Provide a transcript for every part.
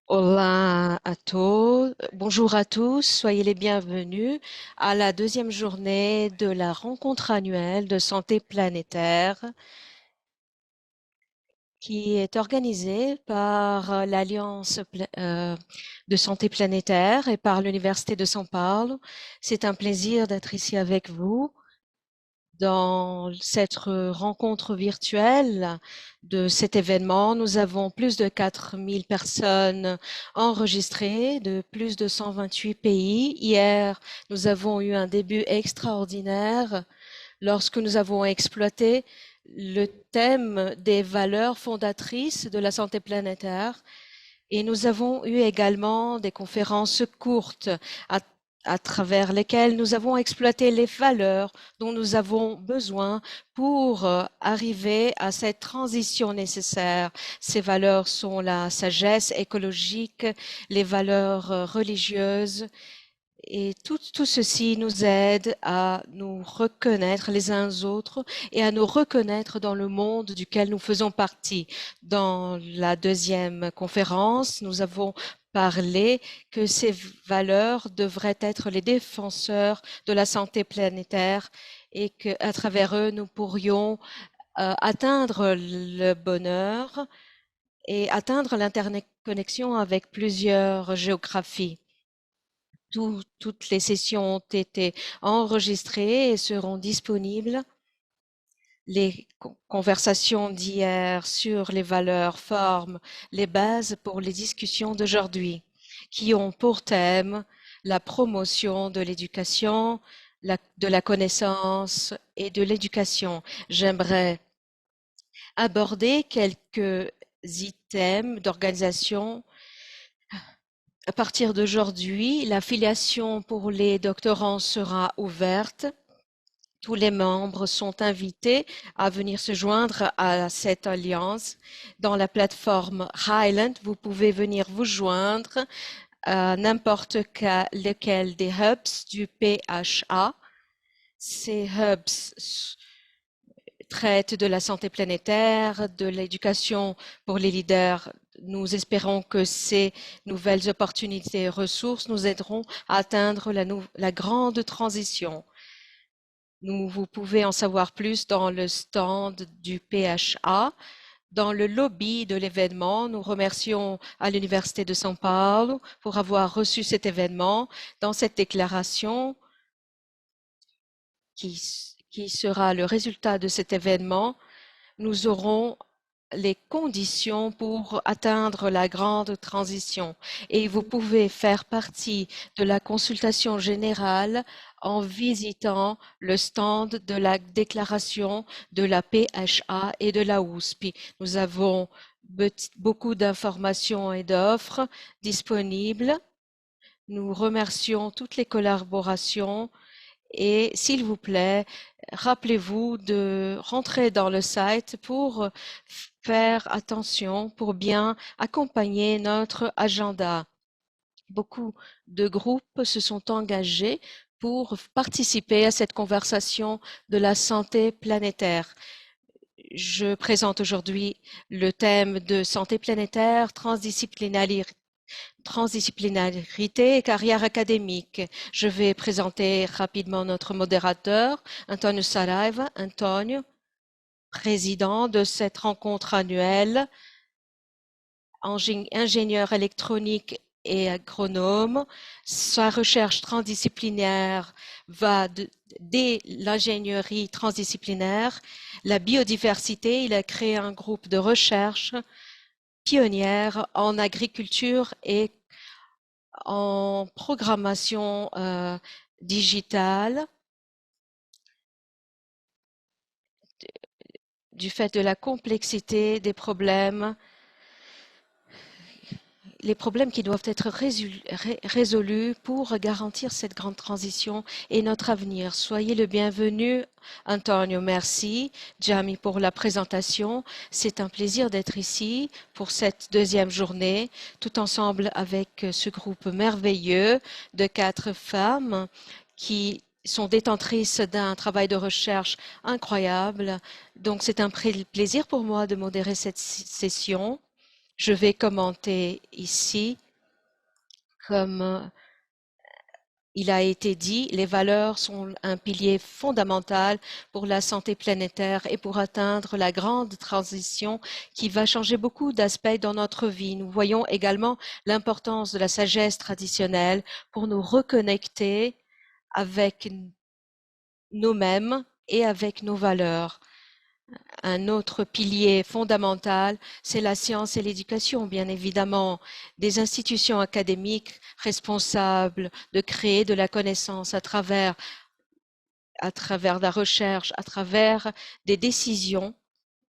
Hola à tous, bonjour à tous, soyez les bienvenus à la deuxième journée de la rencontre annuelle de santé planétaire qui est organisée par de santé planétaire et par l'Université de São Paulo. C'est un plaisir d'être ici avec vous dans cette rencontre virtuelle de cet événement. Nous avons plus de 4000 personnes enregistrées de plus de 128 pays. Hier, nous avons eu un début extraordinaire lorsque nous avons exploité le thème des valeurs fondatrices de la santé planétaire. Et nous avons eu également des conférences courtes à, à travers lesquelles nous avons exploité les valeurs dont nous avons besoin pour arriver à cette transition nécessaire. Ces valeurs sont la sagesse écologique, les valeurs religieuses, et tout ceci nous aide à nous reconnaître les uns aux autres et à nous reconnaître dans le monde duquel nous faisons partie. Dans la deuxième conférence, nous avons parlé que ces valeurs devraient être les défenseurs de la santé planétaire et qu'à travers eux, nous pourrions atteindre le bonheur et atteindre l'interconnexion avec plusieurs géographies. Toutes les sessions ont été enregistrées et seront disponibles. Les conversations d'hier sur les valeurs forment les bases pour les discussions d'aujourd'hui, qui ont pour thème la promotion de l'éducation, de la connaissance et de l'éducation. J'aimerais aborder quelques items d'organisation. À partir d'aujourd'hui, la filiation pour les doctorants sera ouverte. Tous les membres sont invités à venir se joindre à cette alliance. Dans la plateforme Highland, vous pouvez venir vous joindre à n'importe lequel des hubs du PHA. Ces hubs traitent de la santé planétaire, de l'éducation pour les leaders. Nous espérons que ces nouvelles opportunités et ressources nous aideront à atteindre la grande transition. Vous pouvez en savoir plus dans le stand du PHA. Dans le lobby de l'événement, nous remercions à l'Université de São Paulo pour avoir reçu cet événement. Dans cette déclaration, qui sera le résultat de cet événement, nous aurons les conditions pour atteindre la grande transition. Et vous pouvez faire partie de la consultation générale en visitant le stand de la déclaration de la PHA et de la USP. Nous avons beaucoup d'informations et d'offres disponibles. Nous remercions toutes les collaborations et s'il vous plaît, rappelez-vous de rentrer dans le site pour faire attention, pour bien accompagner notre agenda. Beaucoup de groupes se sont engagés pour participer à cette conversation de la santé planétaire. Je présente aujourd'hui le thème de santé planétaire, transdisciplinarité et carrière académique. Je vais présenter rapidement notre modérateur, Antonio Saraiva. Antonio, président de cette rencontre annuelle, ingénieur électronique et agronome. Sa recherche transdisciplinaire va dès l'ingénierie transdisciplinaire, la biodiversité. Il a créé un groupe de recherche pionnière en agriculture et en programmation digitale. Du fait de la complexité des problèmes, les problèmes qui doivent être résolus pour garantir cette grande transition et notre avenir. Soyez le bienvenu, Antonio. Merci, Jamie, pour la présentation. C'est un plaisir d'être ici pour cette deuxième journée, tout ensemble avec ce groupe merveilleux de 4 femmes qui sont détentrices d'un travail de recherche incroyable. Donc, c'est un plaisir pour moi de modérer cette session. Je vais commenter ici, comme il a été dit, les valeurs sont un pilier fondamental pour la santé planétaire et pour atteindre la grande transition qui va changer beaucoup d'aspects dans notre vie. Nous voyons également l'importance de la sagesse traditionnelle pour nous reconnecter avec nous-mêmes et avec nos valeurs. Un autre pilier fondamental, c'est la science et l'éducation, bien évidemment, des institutions académiques responsables de créer de la connaissance à travers la recherche, à travers des décisions,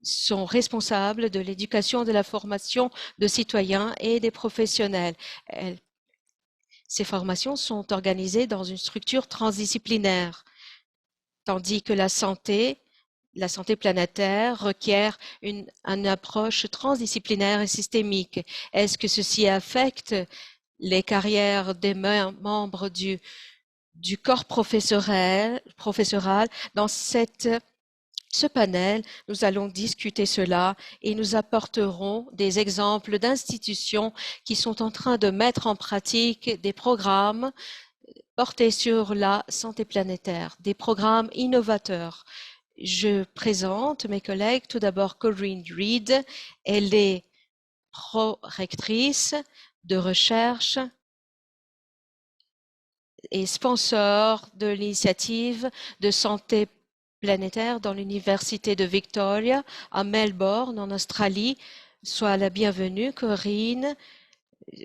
sont responsables de l'éducation, de la formation de citoyens et des professionnels. Ces formations sont organisées dans une structure transdisciplinaire, tandis que la santé planétaire requiert une approche transdisciplinaire et systémique. Est-ce que ceci affecte les carrières des membres du corps professoral? Dans ce panel, nous allons discuter cela et nous apporterons des exemples d'institutions qui sont en train de mettre en pratique des programmes portés sur la santé planétaire, des programmes innovateurs. Je présente mes collègues. Tout d'abord, Corinne Reed. Elle est prorectrice de recherche et sponsor de l'initiative de santé planétaire dans l'Université de Victoria à Melbourne, en Australie. Sois la bienvenue, Corinne.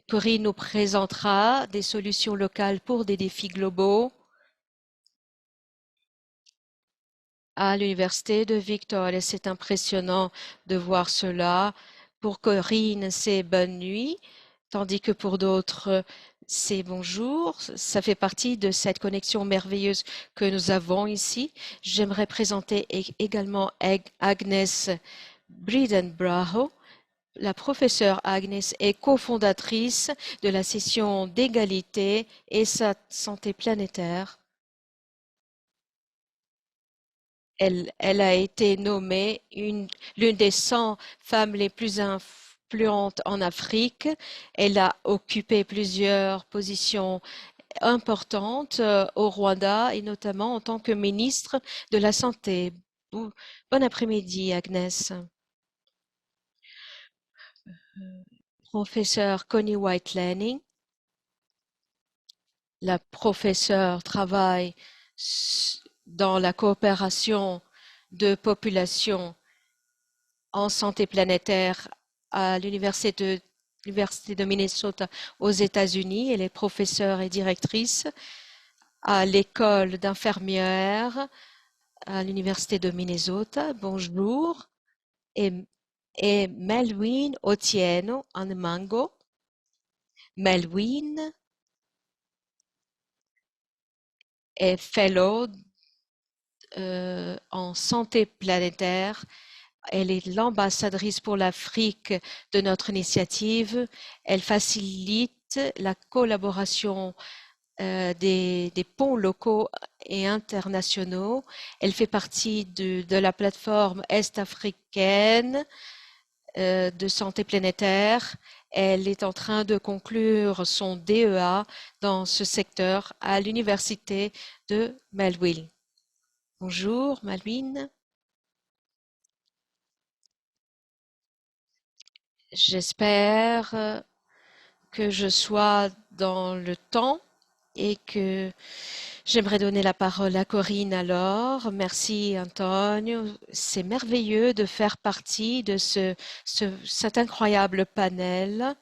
Corinne nous présentera des solutions locales pour des défis globaux à l'Université de Victoria. C'est impressionnant de voir cela. Pour Corinne, c'est bonne nuit, tandis que pour d'autres, c'est bonjour. Ça fait partie de cette connexion merveilleuse que nous avons ici. J'aimerais présenter également Agnes Bridenbrough. La professeure Agnes est cofondatrice de la session d'égalité et sa santé planétaire. Elle a été nommée l'une des 100 femmes les plus influentes en Afrique. Elle a occupé plusieurs positions importantes au Rwanda et notamment en tant que ministre de la Santé. Bon après-midi, Agnès. Professeur Connie White-Lanning. La professeure travaille dans la coopération de populations en santé planétaire à l'Université de Minnesota aux États-Unis. Elle est professeure et directrice à l'école d'infirmières à l'Université de Minnesota. Bonjour. Et Melwin Otieno Anmango. Melwin est fellow en santé planétaire. Elle est l'ambassadrice pour l'Afrique de notre initiative. Elle facilite la collaboration des ponts locaux et internationaux. Elle fait partie de la plateforme est-africaine de santé planétaire. Elle est en train de conclure son DEA dans ce secteur à l'université de Melville. Bonjour, Malvine. J'espère que je sois dans le temps et que j'aimerais donner la parole à Corinne alors. Merci Antonio. C'est merveilleux de faire partie de cet incroyable panel.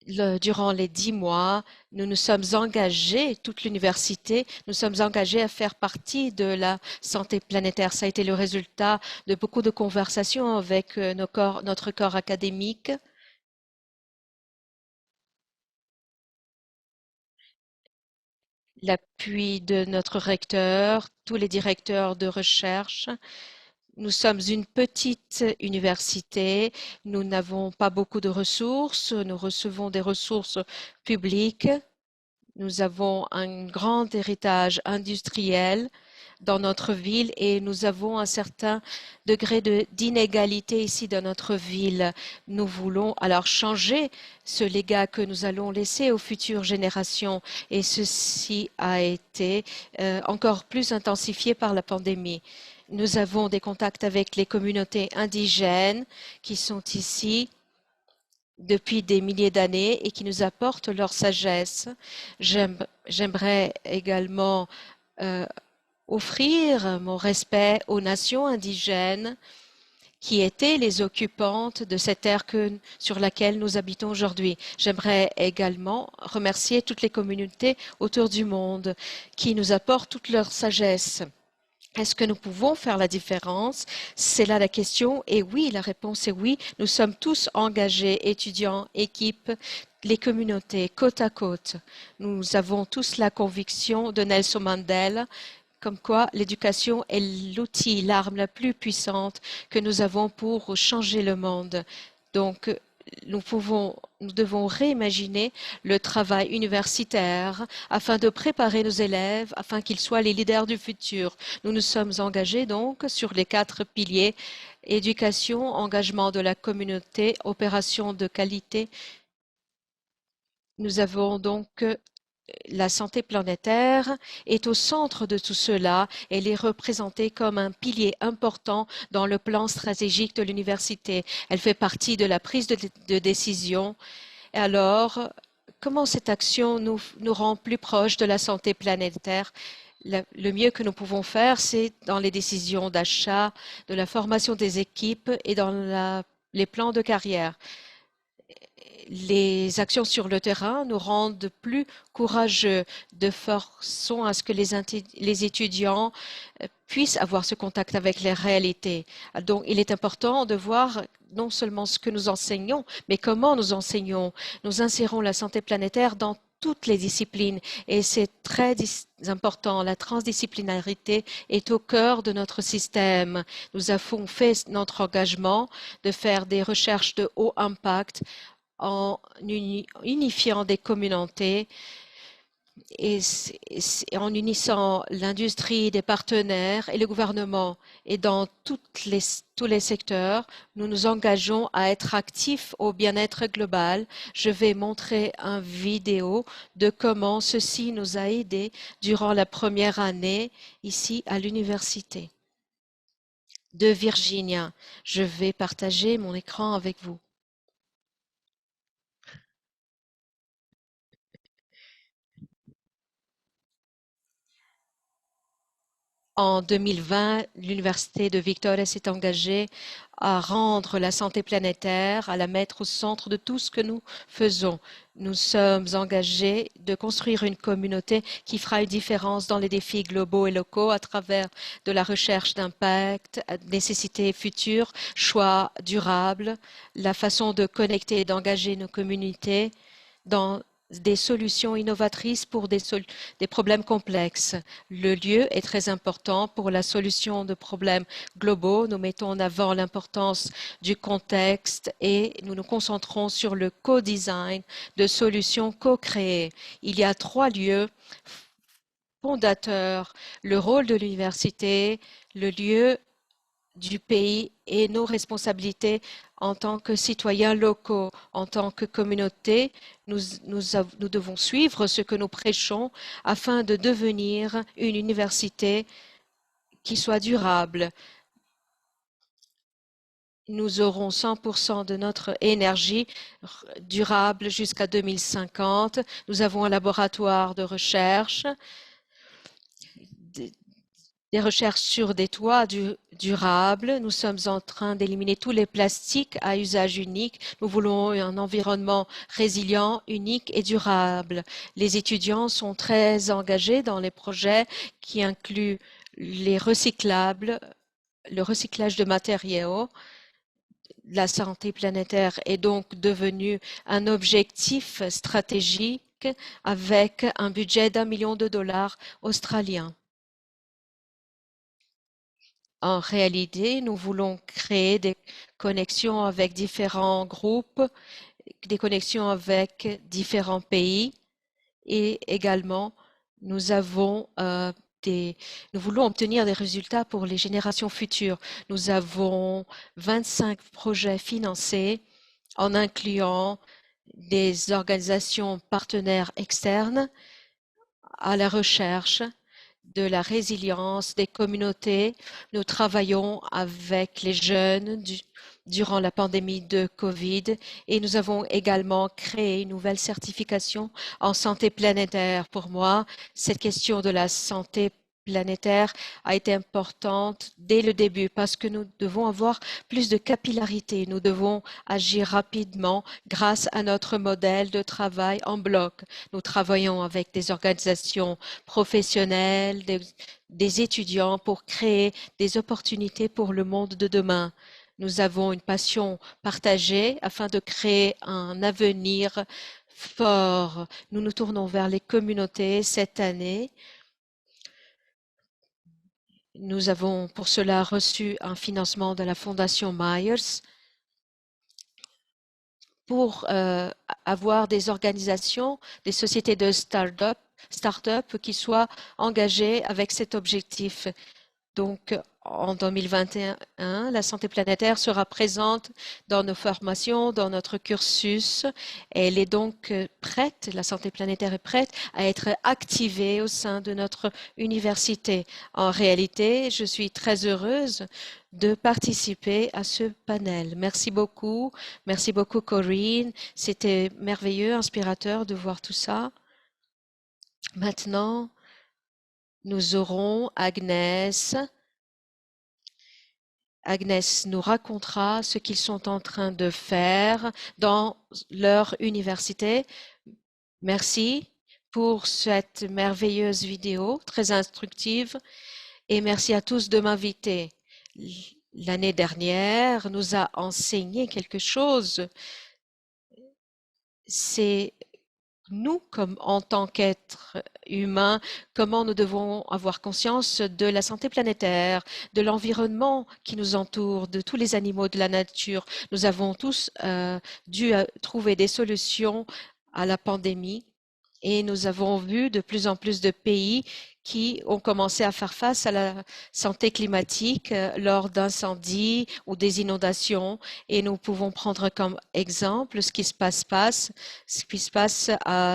Durant les 10 mois, nous nous sommes engagés, toute l'université, nous sommes engagés à faire partie de la santé planétaire. Ça a été le résultat de beaucoup de conversations avec notre corps académique. L'appui de notre recteur, tous les directeurs de recherche. Nous sommes une petite université, nous n'avons pas beaucoup de ressources, nous recevons des ressources publiques, nous avons un grand héritage industriel dans notre ville et nous avons un certain degré d'inégalité ici dans notre ville. Nous voulons alors changer ce légat que nous allons laisser aux futures générations et ceci a été encore plus intensifié par la pandémie. Nous avons des contacts avec les communautés indigènes qui sont ici depuis des milliers d'années et qui nous apportent leur sagesse. J'aimerais également euh, offrir mon respect aux nations indigènes qui étaient les occupantes de cette terre sur laquelle nous habitons aujourd'hui. J'aimerais également remercier toutes les communautés autour du monde qui nous apportent toute leur sagesse. Est-ce que nous pouvons faire la différence? C'est là la question. Et oui, la réponse est oui. Nous sommes tous engagés, étudiants, équipes, les communautés, côte à côte. Nous avons tous la conviction de Nelson Mandela, comme quoi l'éducation est l'outil, l'arme la plus puissante que nous avons pour changer le monde. Donc, nous devons réimaginer le travail universitaire afin de préparer nos élèves, afin qu'ils soient les leaders du futur. Nous nous sommes engagés donc sur les 4 piliers: éducation, engagement de la communauté, opération de qualité. Nous avons donc la santé planétaire est au centre de tout cela. Elle est représentée comme un pilier important dans le plan stratégique de l'université. Elle fait partie de la prise de décision. Et alors, comment cette action nous rend plus proches de la santé planétaire? Le mieux que nous pouvons faire, c'est dans les décisions d'achat, de la formation des équipes et dans les plans de carrière. Les actions sur le terrain nous rendent plus courageux, de façon à ce que les étudiants puissent avoir ce contact avec les réalités. Donc, il est important de voir non seulement ce que nous enseignons, mais comment nous enseignons. Nous insérons la santé planétaire dans toutes les disciplines et c'est très important. La transdisciplinarité est au cœur de notre système. Nous avons fait notre engagement de faire des recherches de haut impact en unifiant des communautés et en unissant l'industrie, des partenaires et le gouvernement. Et dans tous les secteurs, nous nous engageons à être actifs au bien-être global. Je vais montrer une vidéo de comment ceci nous a aidés durant la première année ici à l'université de Virginia. Je vais partager mon écran avec vous. En 2020, l'Université de Victoria s'est engagée à rendre la santé planétaire, à la mettre au centre de tout ce que nous faisons. Nous sommes engagés de construire une communauté qui fera une différence dans les défis globaux et locaux à travers de la recherche d'impact, nécessités futures, choix durables, la façon de connecter et d'engager nos communautés dans des solutions innovatrices pour des problèmes complexes. Le lieu est très important pour la solution de problèmes globaux. Nous mettons en avant l'importance du contexte et nous nous concentrons sur le co-design de solutions co-créées. Il y a 3 lieux fondateurs: le rôle de l'université, le lieu du pays et nos responsabilités en tant que citoyens locaux, en tant que communauté. Nous devons suivre ce que nous prêchons afin de devenir une université qui soit durable. Nous aurons 100% de notre énergie durable jusqu'à 2050. Nous avons un laboratoire de recherche, des recherches sur des toits durables. Nous sommes en train d'éliminer tous les plastiques à usage unique. Nous voulons un environnement résilient, unique et durable. Les étudiants sont très engagés dans les projets qui incluent les recyclables, le recyclage de matériaux. La santé planétaire est donc devenue un objectif stratégique avec un budget d'1 million de dollars australiens. En réalité, nous voulons créer des connexions avec différents groupes, des connexions avec différents pays et également nous avons nous voulons obtenir des résultats pour les générations futures. Nous avons 25 projets financés en incluant des organisations partenaires externes à la recherche de la résilience des communautés. Nous travaillons avec les jeunes durant la pandémie de Covid et nous avons également créé une nouvelle certification en santé planétaire. Pour moi, cette question de la santé planétaire a été importante dès le début parce que nous devons avoir plus de capillarité. Nous devons agir rapidement grâce à notre modèle de travail en bloc. Nous travaillons avec des organisations professionnelles, des étudiants pour créer des opportunités pour le monde de demain. Nous avons une passion partagée afin de créer un avenir fort. Nous nous tournons vers les communautés cette année. Nous avons pour cela reçu un financement de la Fondation Myers pour avoir des organisations, des sociétés de start-up qui soient engagées avec cet objectif. Donc, en 2021, la santé planétaire sera présente dans nos formations, dans notre cursus. Elle est donc prête, la santé planétaire est prête à être activée au sein de notre université. En réalité, je suis très heureuse de participer à ce panel. Merci beaucoup. Merci beaucoup, Corinne. C'était merveilleux, inspirateur de voir tout ça. Maintenant, nous aurons Agnès. Agnès nous racontera ce qu'ils sont en train de faire dans leur université. Merci pour cette merveilleuse vidéo, très instructive, et merci à tous de m'inviter. L'année dernière nous a enseigné quelque chose. C'est nous, comme en tant qu'êtres humains, comment nous devons avoir conscience de la santé planétaire, de l'environnement qui nous entoure, de tous les animaux de la nature. Nous avons tous dû trouver des solutions à la pandémie et nous avons vu de plus en plus de pays qui ont commencé à faire face à la santé climatique lors d'incendies ou des inondations. Et nous pouvons prendre comme exemple ce qui se passe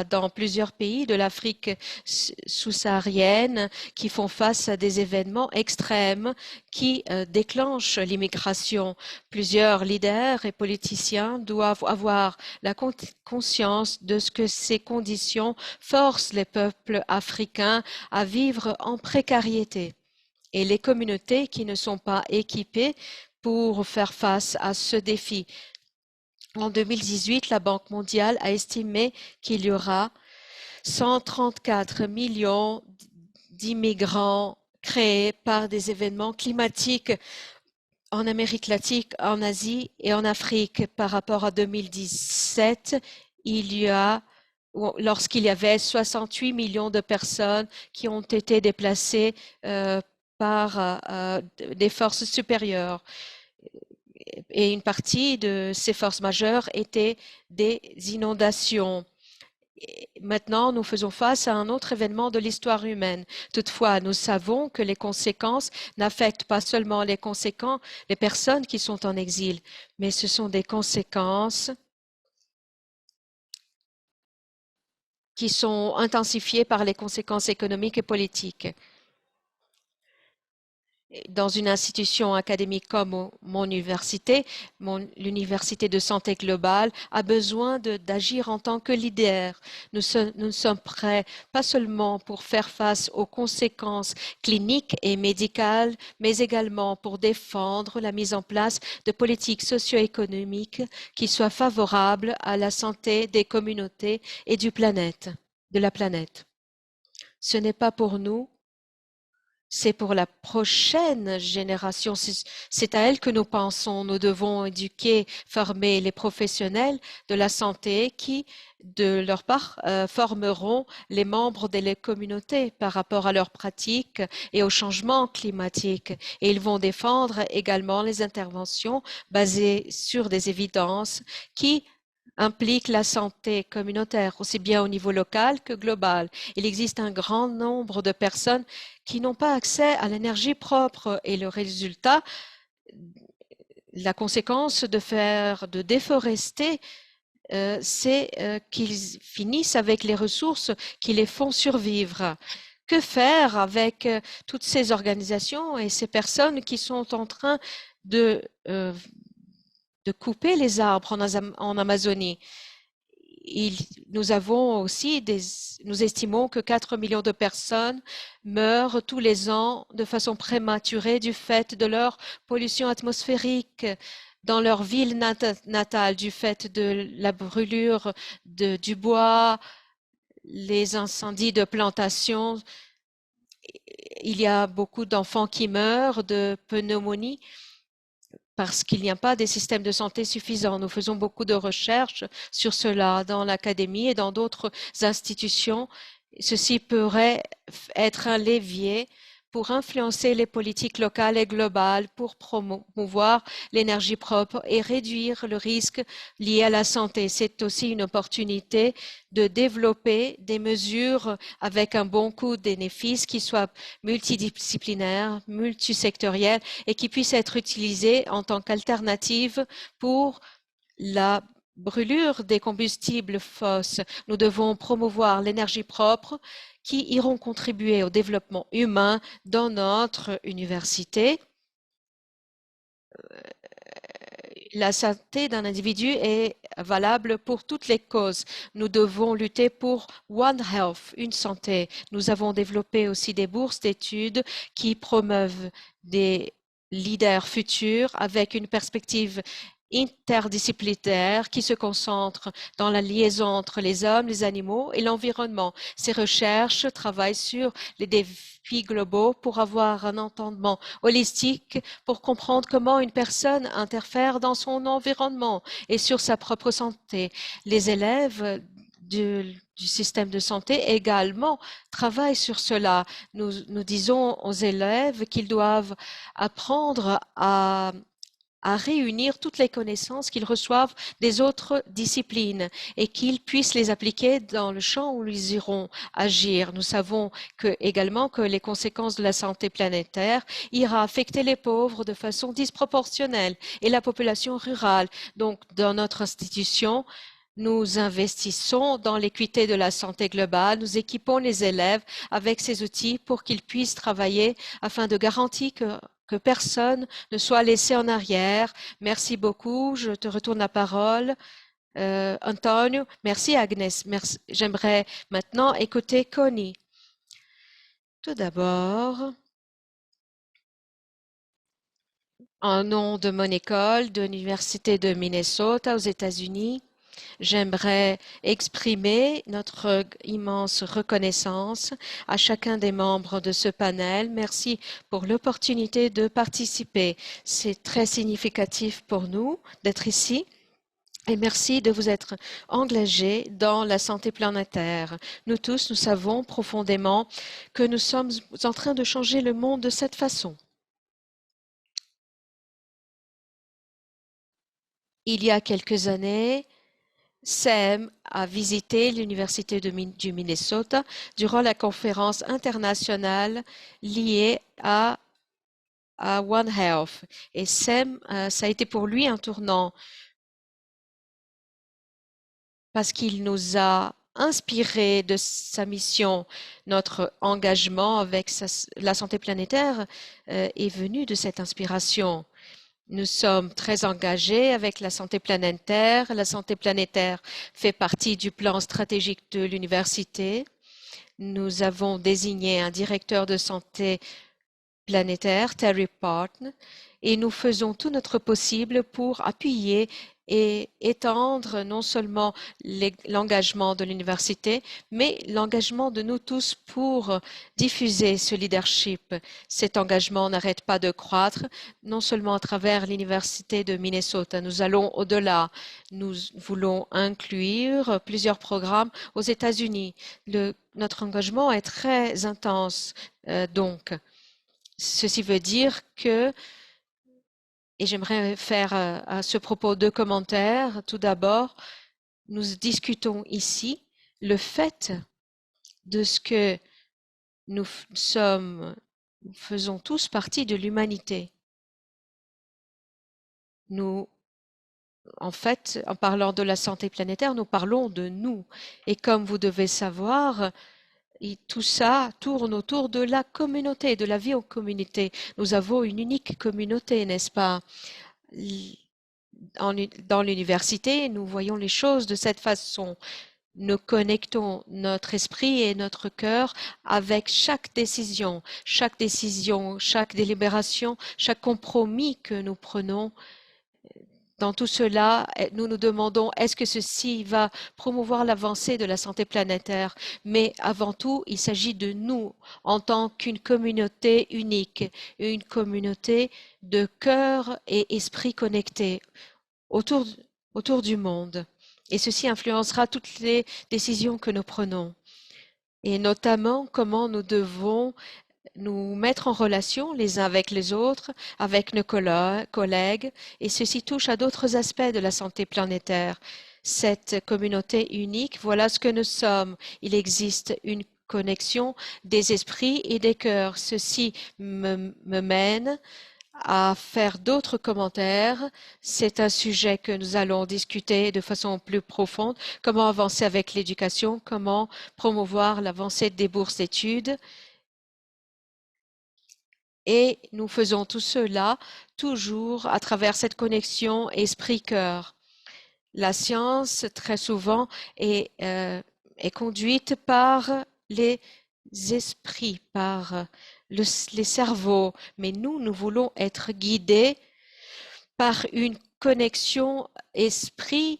dans plusieurs pays de l'Afrique sous-saharienne qui font face à des événements extrêmes qui déclenchent l'immigration. Plusieurs leaders et politiciens doivent avoir la conscience de ce que ces conditions forcent les peuples africains à vivre en précarité. Et les communautés qui ne sont pas équipées pour faire face à ce défi. En 2018, la Banque mondiale a estimé qu'il y aura 134 millions d'immigrants créés par des événements climatiques en Amérique latine, en Asie et en Afrique. Par rapport à 2017, lorsqu'il y avait 68 millions de personnes qui ont été déplacées par des forces supérieures. Et une partie de ces forces majeures étaient des inondations. Maintenant, nous faisons face à un autre événement de l'histoire humaine. Toutefois, nous savons que les conséquences n'affectent pas seulement les personnes qui sont en exil, mais ce sont des conséquences qui sont intensifiées par les conséquences économiques et politiques. Dans une institution académique comme mon université, l'Université de santé globale a besoin d'agir en tant que leader. Nous sommes prêts pas seulement pour faire face aux conséquences cliniques et médicales, mais également pour défendre la mise en place de politiques socio-économiques qui soient favorables à la santé des communautés et de la planète. Ce n'est pas pour nous, c'est pour la prochaine génération. C'est à elle que nous pensons. Nous devons éduquer, former les professionnels de la santé qui, de leur part, formeront les membres des communautés par rapport à leurs pratiques et au changement climatique. Et ils vont défendre également les interventions basées sur des évidences qui implique la santé communautaire, aussi bien au niveau local que global. Il existe un grand nombre de personnes qui n'ont pas accès à l'énergie propre et le résultat, la conséquence de déforester, c'est qu'ils finissent avec les ressources qui les font survivre. Que faire avec toutes ces organisations et ces personnes qui sont en train de, euh, de couper les arbres en Amazonie? Nous avons aussi nous estimons que 4 millions de personnes meurent tous les ans de façon prématurée du fait de leur pollution atmosphérique dans leur ville natale, du fait de la brûlure du bois, les incendies de plantation. Il y a beaucoup d'enfants qui meurent de pneumonie parce qu'il n'y a pas des systèmes de santé suffisants. Nous faisons beaucoup de recherches sur cela dans l'académie et dans d'autres institutions. Ceci pourrait être un levier pour influencer les politiques locales et globales pour promouvoir l'énergie propre et réduire le risque lié à la santé. C'est aussi une opportunité de développer des mesures avec un bon coût-bénéfice qui soient multidisciplinaires, multisectorielles et qui puissent être utilisées en tant qu'alternative pour la brûlure des combustibles fossiles. Nous devons promouvoir l'énergie propre qui iront contribuer au développement humain dans notre université. La santé d'un individu est valable pour toutes les causes. Nous devons lutter pour One Health, une santé. Nous avons développé aussi des bourses d'études qui promeuvent des leaders futurs avec une perspective interdisciplinaire qui se concentre dans la liaison entre les hommes, les animaux et l'environnement. Ces recherches travaillent sur les défis globaux pour avoir un entendement holistique pour comprendre comment une personne interfère dans son environnement et sur sa propre santé. Les élèves du système de santé également travaillent sur cela. Nous disons aux élèves qu'ils doivent apprendre à réunir toutes les connaissances qu'ils reçoivent des autres disciplines et qu'ils puissent les appliquer dans le champ où ils iront agir. Nous savons également que les conséquences de la santé planétaire ira affecter les pauvres de façon disproportionnelle et la population rurale. Donc, dans notre institution, nous investissons dans l'équité de la santé globale. Nous équipons les élèves avec ces outils pour qu'ils puissent travailler afin de garantir que personne ne soit laissé en arrière. Merci beaucoup. Je te retourne la parole. Antonio, merci Agnès. J'aimerais maintenant écouter Connie. Tout d'abord, en nom de mon école de l'Université de Minnesota aux États-Unis, j'aimerais exprimer notre immense reconnaissance à chacun des membres de ce panel. Merci pour l'opportunité de participer. C'est très significatif pour nous d'être ici. Et merci de vous être engagés dans la santé planétaire. Nous tous, nous savons profondément que nous sommes en train de changer le monde de cette façon. Il y a quelques années, Sam a visité l'Université du Minnesota durant la conférence internationale liée à One Health. Et Sam, ça a été pour lui un tournant parce qu'il nous a inspiré de sa mission. Notre engagement avec la santé planétaire est venu de cette inspiration. Nous sommes très engagés avec la santé planétaire. La santé planétaire fait partie du plan stratégique de l'université. Nous avons désigné un directeur de santé planétaire, Terry Parton, et nous faisons tout notre possible pour appuyer et étendre non seulement l'engagement de l'université, mais l'engagement de nous tous pour diffuser ce leadership. Cet engagement n'arrête pas de croître, non seulement à travers l'université de Minnesota. Nous allons au-delà. Nous voulons inclure plusieurs programmes aux États-Unis. Notre engagement est très intense, donc. Ceci veut dire que, et j'aimerais faire à ce propos deux commentaires. Tout d'abord, nous discutons ici le fait de ce que nous faisons tous partie de l'humanité. En fait, en parlant de la santé planétaire, nous parlons de nous. Et comme vous devez savoir, tout ça tourne autour de la communauté, de la vie en communauté. Nous avons une unique communauté, n'est-ce pas? Dans l'université, nous voyons les choses de cette façon. Nous connectons notre esprit et notre cœur avec chaque décision, chaque délibération, chaque compromis que nous prenons. Dans tout cela, nous nous demandons, est-ce que ceci va promouvoir l'avancée de la santé planétaire? Mais avant tout, il s'agit de nous en tant qu'une communauté unique, une communauté de cœur et esprit connectés autour, autour du monde. Et ceci influencera toutes les décisions que nous prenons. Et notamment comment nous devons nous mettre en relation les uns avec les autres, avec nos collègues, et ceci touche à d'autres aspects de la santé planétaire. Cette communauté unique, voilà ce que nous sommes. Il existe une connexion des esprits et des cœurs. Ceci me mène à faire d'autres commentaires. C'est un sujet que nous allons discuter de façon plus profonde. Comment avancer avec l'éducation, comment promouvoir l'avancée des bourses d'études. Et nous faisons tout cela toujours à travers cette connexion esprit-cœur. La science, très souvent, est conduite par les esprits, par les cerveaux, mais nous voulons être guidés par une connexion esprit-cœur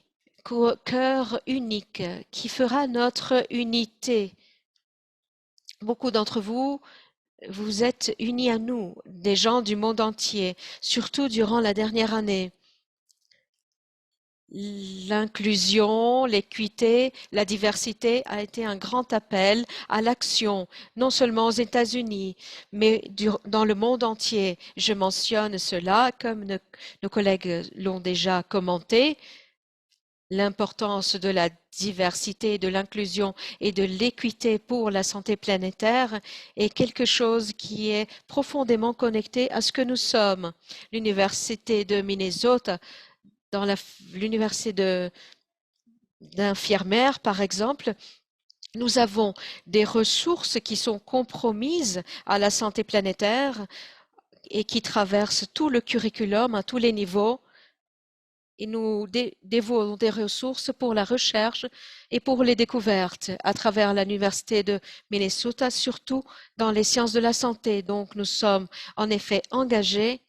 unique qui fera notre unité. Beaucoup d'entre vous, vous êtes unis à nous, des gens du monde entier, surtout durant la dernière année. L'inclusion, l'équité, la diversité a été un grand appel à l'action, non seulement aux États-Unis, mais dans le monde entier. Je mentionne cela, comme nos collègues l'ont déjà commenté, l'importance de la diversité, de l'inclusion et de l'équité pour la santé planétaire est quelque chose qui est profondément connecté à ce que nous sommes. L'Université de Minnesota, dans l'université d'infirmières, par exemple, nous avons des ressources qui sont compromises à la santé planétaire et qui traversent tout le curriculum à tous les niveaux. Et nous dévouons des ressources pour la recherche et pour les découvertes à travers l'Université de Minnesota, surtout dans les sciences de la santé. Donc, nous sommes en effet engagés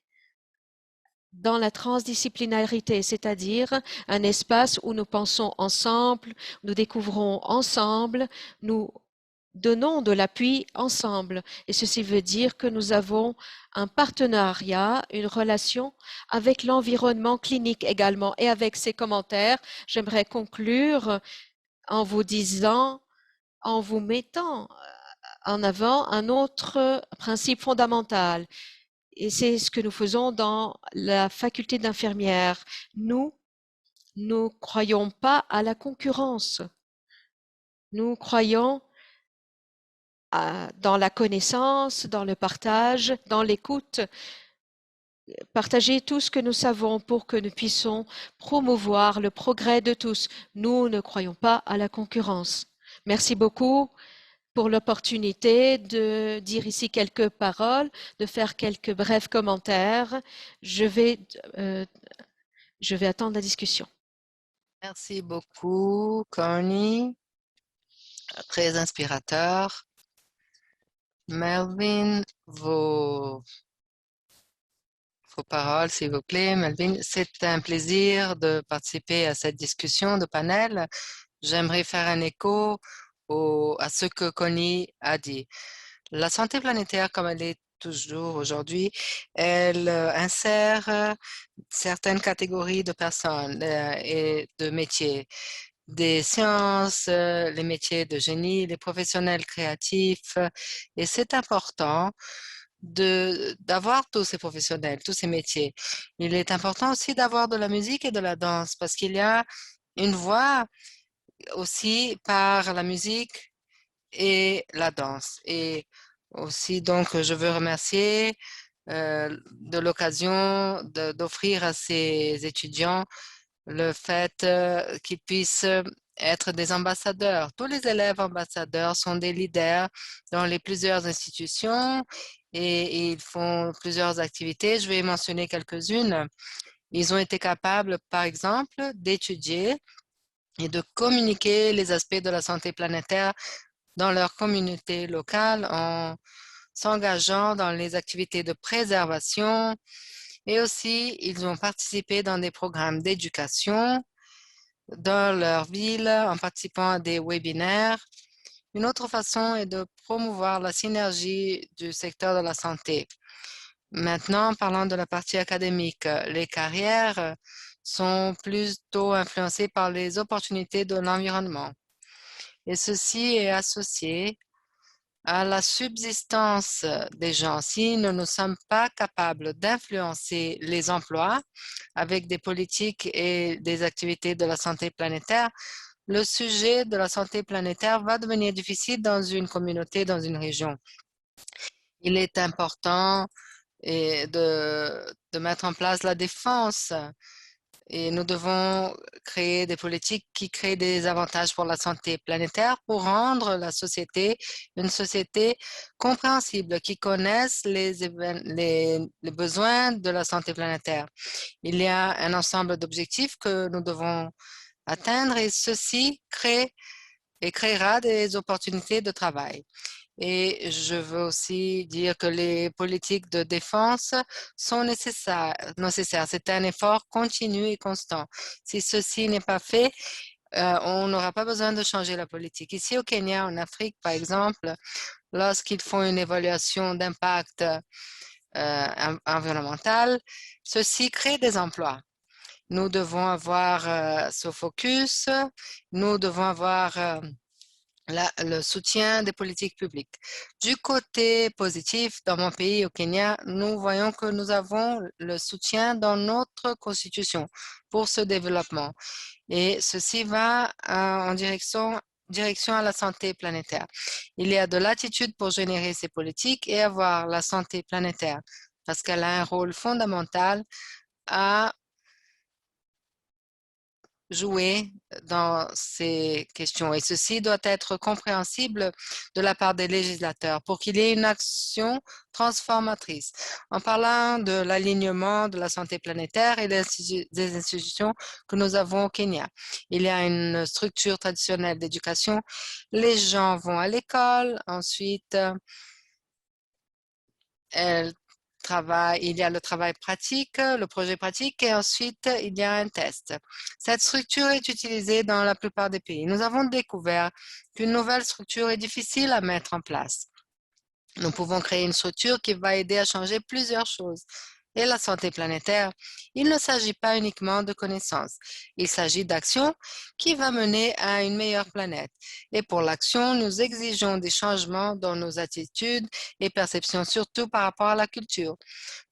dans la transdisciplinarité, c'est-à-dire un espace où nous pensons ensemble, nous découvrons ensemble, nous donnons de l'appui ensemble. Et ceci veut dire que nous avons un partenariat, une relation avec l'environnement clinique également. Et avec ces commentaires, j'aimerais conclure en vous disant, en vous mettant en avant un autre principe fondamental. Et c'est ce que nous faisons dans la faculté d'infirmière. Nous ne croyons pas à la concurrence. Nous croyons dans la connaissance, dans le partage, dans l'écoute. Partager tout ce que nous savons pour que nous puissions promouvoir le progrès de tous. Nous ne croyons pas à la concurrence. Merci beaucoup pour l'opportunité de dire ici quelques paroles, de faire quelques brefs commentaires. Je vais attendre la discussion. Merci beaucoup, Connie. Très inspirateur. Melvin, vos paroles, s'il vous plaît. Melvin, c'est un plaisir de participer à cette discussion de panel. J'aimerais faire un écho à ce que Connie a dit. La santé planétaire, comme elle est toujours aujourd'hui, elle insère certaines catégories de personnes et de métiers, des sciences, les métiers de génie, les professionnels créatifs. Et c'est important d'avoir tous ces professionnels, tous ces métiers. Il est important aussi d'avoir de la musique et de la danse parce qu'il y a une voix aussi par la musique et la danse. Et aussi, donc, je veux remercier de l'occasion d'offrir à ces étudiants le fait qu'ils puissent être des ambassadeurs. Tous les élèves ambassadeurs sont des leaders dans les plusieurs institutions et ils font plusieurs activités. Je vais mentionner quelques-unes. Ils ont été capables, par exemple, d'étudier et de communiquer les aspects de la santé planétaire dans leur communauté locale en s'engageant dans les activités de préservation et aussi ils ont participé dans des programmes d'éducation dans leur ville en participant à des webinaires. Une autre façon est de promouvoir la synergie du secteur de la santé. Maintenant, parlant de la partie académique, les carrières sont plutôt influencées par les opportunités de l'environnement. Et ceci est associé à la subsistance des gens. Si nous ne sommes pas capables d'influencer les emplois avec des politiques et des activités de la santé planétaire, le sujet de la santé planétaire va devenir difficile dans une communauté, dans une région. Il est important de mettre en place la défense et nous devons créer des politiques qui créent des avantages pour la santé planétaire pour rendre la société une société compréhensible, qui connaisse les besoins de la santé planétaire. Il y a un ensemble d'objectifs que nous devons atteindre et ceci créera des opportunités de travail. Et je veux aussi dire que les politiques de défense sont nécessaires. C'est un effort continu et constant. Si ceci n'est pas fait, on n'aura pas besoin de changer la politique. Ici au Kenya, en Afrique, par exemple, lorsqu'ils font une évaluation d'impact environnemental, ceci crée des emplois. Nous devons avoir ce focus, nous devons avoir le soutien des politiques publiques. Du côté positif, dans mon pays, au Kenya, nous voyons que nous avons le soutien dans notre constitution pour ce développement. Et ceci va en direction à la santé planétaire. Il y a de l'attitude pour générer ces politiques et avoir la santé planétaire parce qu'elle a un rôle fondamental à jouer dans ces questions. Et ceci doit être compréhensible de la part des législateurs pour qu'il y ait une action transformatrice. En parlant de l'alignement de la santé planétaire et des institutions que nous avons au Kenya, il y a une structure traditionnelle d'éducation. Les gens vont à l'école, ensuite, elles il y a le travail pratique, le projet pratique et ensuite il y a un test. Cette structure est utilisée dans la plupart des pays. Nous avons découvert qu'une nouvelle structure est difficile à mettre en place. Nous pouvons créer une structure qui va aider à changer plusieurs choses. Et la santé planétaire, il ne s'agit pas uniquement de connaissances. Il s'agit d'action qui va mener à une meilleure planète. Et pour l'action, nous exigeons des changements dans nos attitudes et perceptions, surtout par rapport à la culture.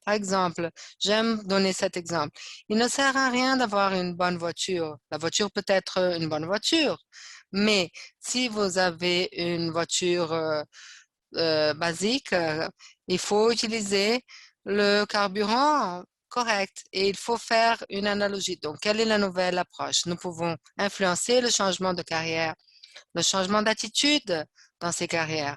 Par exemple, j'aime donner cet exemple. Il ne sert à rien d'avoir une bonne voiture. La voiture peut être une bonne voiture, mais si vous avez une voiture basique, il faut utiliser le carburant correct et il faut faire une analogie. Donc, quelle est la nouvelle approche? Nous pouvons influencer le changement de carrière, le changement d'attitude dans ces carrières.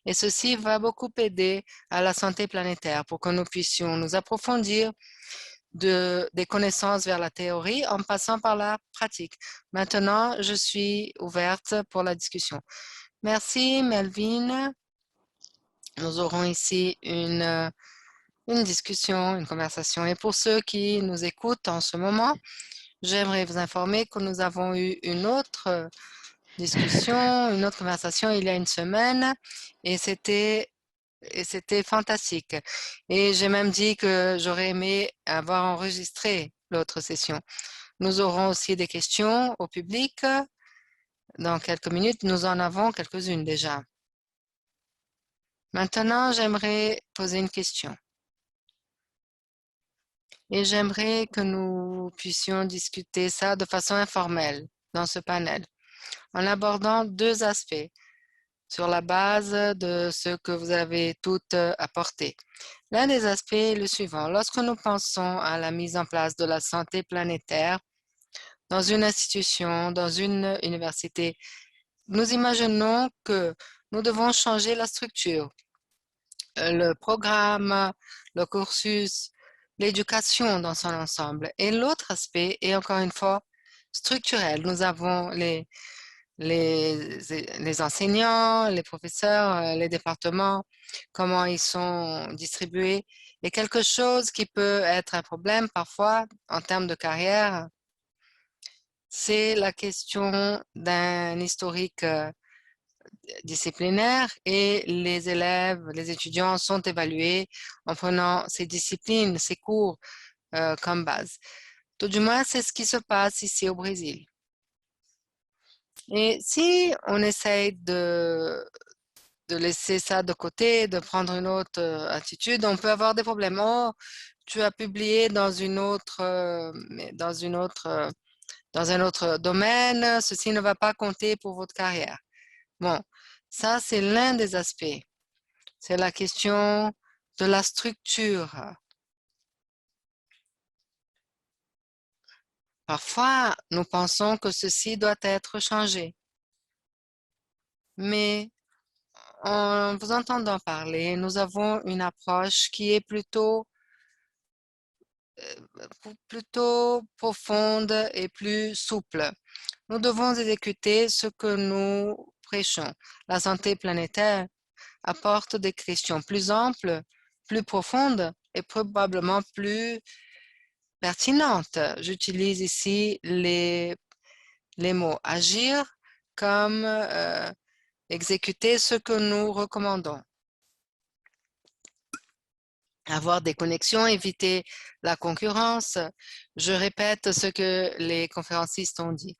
Et ceci va beaucoup aider à la santé planétaire pour que nous puissions nous approfondir des connaissances vers la théorie en passant par la pratique. Maintenant, je suis ouverte pour la discussion. Merci, Melvin. Nous aurons ici une discussion, une conversation. Et pour ceux qui nous écoutent en ce moment, j'aimerais vous informer que nous avons eu une autre discussion, une autre conversation il y a une semaine et c'était fantastique. Et j'ai même dit que j'aurais aimé avoir enregistré l'autre session. Nous aurons aussi des questions au public dans quelques minutes. Nous en avons quelques-unes déjà. Maintenant, j'aimerais poser une question. Et j'aimerais que nous puissions discuter ça de façon informelle dans ce panel, en abordant deux aspects sur la base de ce que vous avez toutes apporté. L'un des aspects est le suivant. Lorsque nous pensons à la mise en place de la santé planétaire dans une institution, dans une université, nous imaginons que nous devons changer la structure, le programme, le cursus, l'éducation dans son ensemble. Et l'autre aspect est encore une fois structurel. Nous avons les enseignants, les professeurs, les départements, comment ils sont distribués. Et quelque chose qui peut être un problème parfois en termes de carrière, c'est la question d'un historique disciplinaire et les élèves, les étudiants sont évalués en prenant ces disciplines, ces cours comme base. Tout du moins, c'est ce qui se passe ici au Brésil. Et si on essaye de laisser ça de côté, de prendre une autre attitude, on peut avoir des problèmes. Oh, tu as publié dans une autre, dans un autre domaine, ceci ne va pas compter pour votre carrière. Bon, ça, c'est l'un des aspects. C'est la question de la structure. Parfois, nous pensons que ceci doit être changé. Mais en vous entendant parler, nous avons une approche qui est plutôt profonde et plus souple. Nous devons exécuter ce que nous prêchons. La santé planétaire apporte des questions plus amples, plus profondes et probablement plus pertinentes. J'utilise ici les mots agir comme exécuter ce que nous recommandons. Avoir des connexions, éviter la concurrence. Je répète ce que les conférencistes ont dit.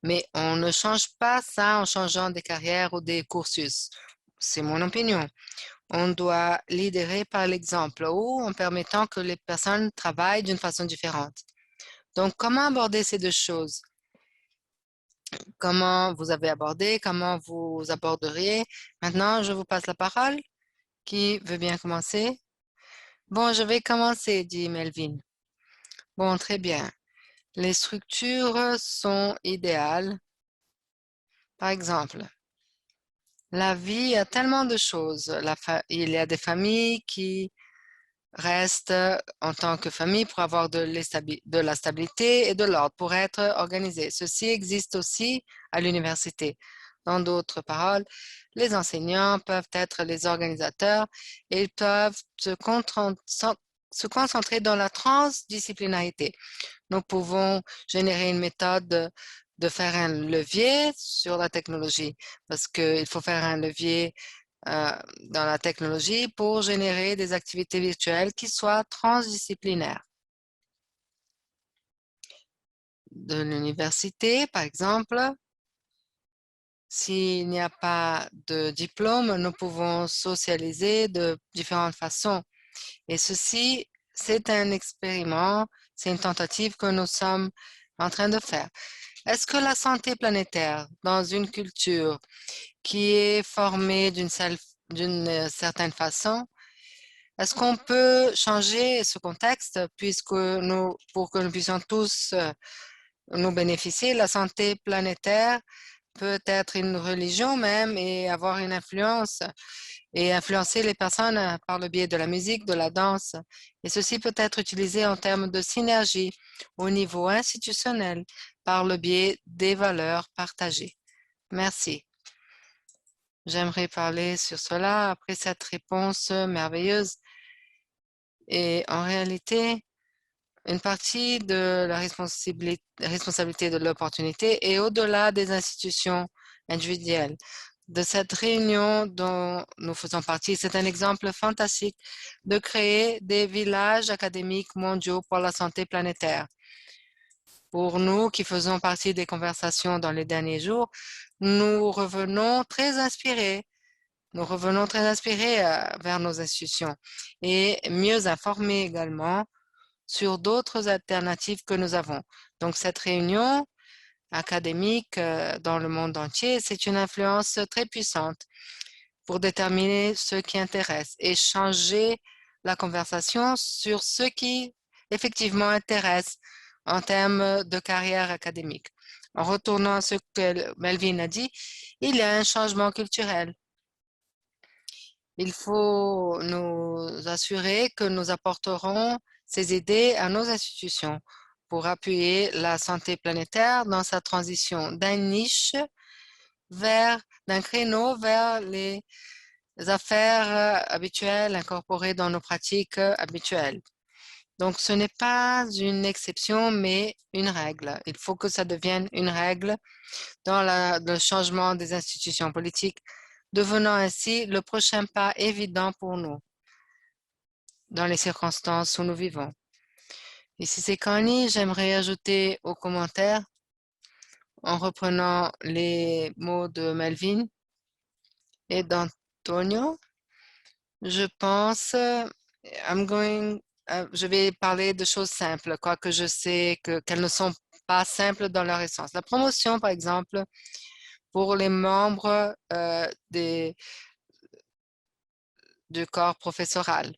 Mais on ne change pas ça en changeant des carrières ou des cursus. C'est mon opinion. On doit lidérer par l'exemple ou en permettant que les personnes travaillent d'une façon différente. Donc, comment aborder ces deux choses? Comment vous avez abordé? Comment vous aborderiez? Maintenant, je vous passe la parole. Qui veut bien commencer? Bon, je vais commencer, dit Melvin. Bon, très bien. Les structures sont idéales. Par exemple, la vie a tellement de choses. Il y a des familles qui restent en tant que famille pour avoir de la stabilité et de l'ordre, pour être organisées. Ceci existe aussi à l'université. Dans d'autres paroles, les enseignants peuvent être les organisateurs et ils peuvent se concentrer dans la transdisciplinarité. Nous pouvons générer une méthode de faire un levier sur la technologie parce qu'il faut faire un levier dans la technologie pour générer des activités virtuelles qui soient transdisciplinaires. De l'université, par exemple, s'il n'y a pas de diplôme, nous pouvons socialiser de différentes façons. Et ceci, c'est un expériment, c'est une tentative que nous sommes en train de faire. Est-ce que la santé planétaire, dans une culture qui est formée d'une certaine façon, est-ce qu'on peut changer ce contexte pour que nous puissions tous nous bénéficier? La santé planétaire peut être une religion même et avoir une influence et influencer les personnes par le biais de la musique, de la danse. Et ceci peut être utilisé en termes de synergie au niveau institutionnel par le biais des valeurs partagées. Merci. J'aimerais parler sur cela après cette réponse merveilleuse. Et en réalité, une partie de la responsabilité de l'opportunité est au-delà des institutions individuelles. De cette réunion dont nous faisons partie, c'est un exemple fantastique de créer des villages académiques mondiaux pour la santé planétaire. Pour nous qui faisons partie des conversations dans les derniers jours, nous revenons très inspirés. Nous revenons très inspirés vers nos institutions et mieux informés également sur d'autres alternatives que nous avons. Donc, cette réunion académique dans le monde entier, c'est une influence très puissante pour déterminer ce qui intéresse et changer la conversation sur ce qui effectivement intéresse en termes de carrière académique. En retournant à ce que Melvin a dit, il y a un changement culturel. Il faut nous assurer que nous apporterons ces idées à nos institutions pour appuyer la santé planétaire dans sa transition d'un créneau vers les affaires habituelles incorporées dans nos pratiques habituelles. Donc, ce n'est pas une exception, mais une règle. Il faut que ça devienne une règle dans le changement des institutions politiques, devenant ainsi le prochain pas évident pour nous dans les circonstances où nous vivons. Ici, c'est Connie. J'aimerais ajouter aux commentaires, en reprenant les mots de Melvin et d'Antonio, je pense, je vais parler de choses simples, quoique je sais qu'elles ne sont pas simples dans leur essence. La promotion, par exemple, pour les membres du corps professoral.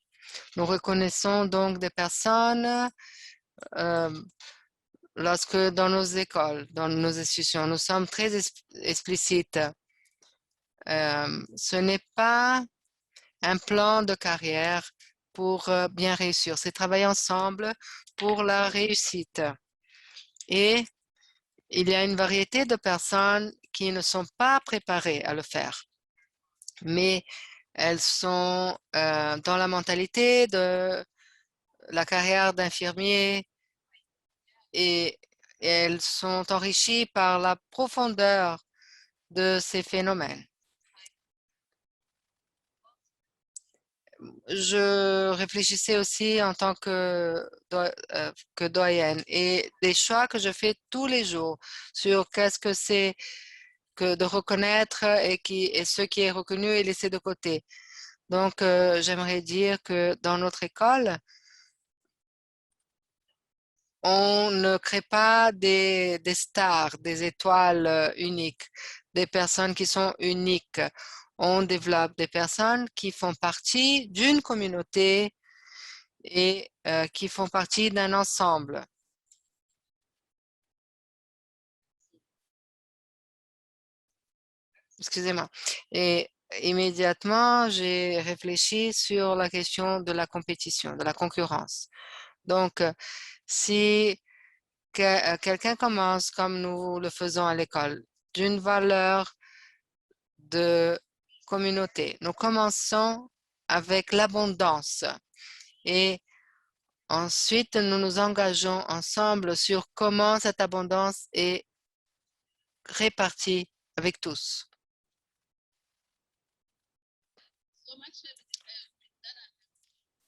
Nous reconnaissons donc des personnes euh, lorsque dans nos écoles, dans nos institutions, nous sommes très explicites. Ce n'est pas un plan de carrière pour bien réussir. C'est travailler ensemble pour la réussite. Et il y a une variété de personnes qui ne sont pas préparées à le faire, mais elles sont dans la mentalité de la carrière d'infirmier et elles sont enrichies par la profondeur de ces phénomènes. Je réfléchissais aussi en tant que doyenne et des choix que je fais tous les jours sur qu'est-ce que c'est que de reconnaître et ce qui est reconnu et laissé de côté. Donc, j'aimerais dire que dans notre école, on ne crée pas des stars, des étoiles uniques, des personnes qui sont uniques. On développe des personnes qui font partie d'une communauté et qui font partie d'un ensemble. Excusez-moi. Et immédiatement, j'ai réfléchi sur la question de la compétition, de la concurrence. Donc, si quelqu'un commence comme nous le faisons à l'école, d'une valeur de communauté, nous commençons avec l'abondance et ensuite nous nous engageons ensemble sur comment cette abondance est répartie avec tous.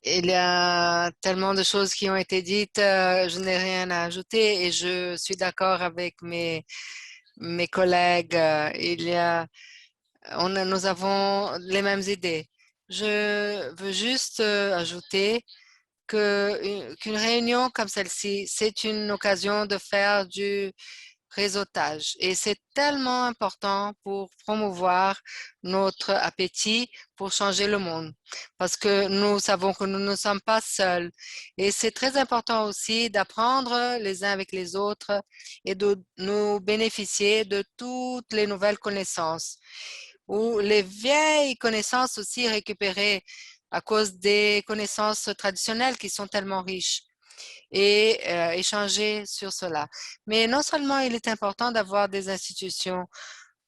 Il y a tellement de choses qui ont été dites, je n'ai rien à ajouter et je suis d'accord avec mes collègues. Nous avons les mêmes idées. Je veux juste ajouter qu'une réunion comme celle-ci, c'est une occasion de faire du réseautage. Et c'est tellement important pour promouvoir notre appétit pour changer le monde, parce que nous savons que nous ne sommes pas seuls. Et c'est très important aussi d'apprendre les uns avec les autres et de nous bénéficier de toutes les nouvelles connaissances ou les vieilles connaissances aussi récupérées à cause des connaissances traditionnelles qui sont tellement riches et échanger sur cela. Mais non seulement il est important d'avoir des institutions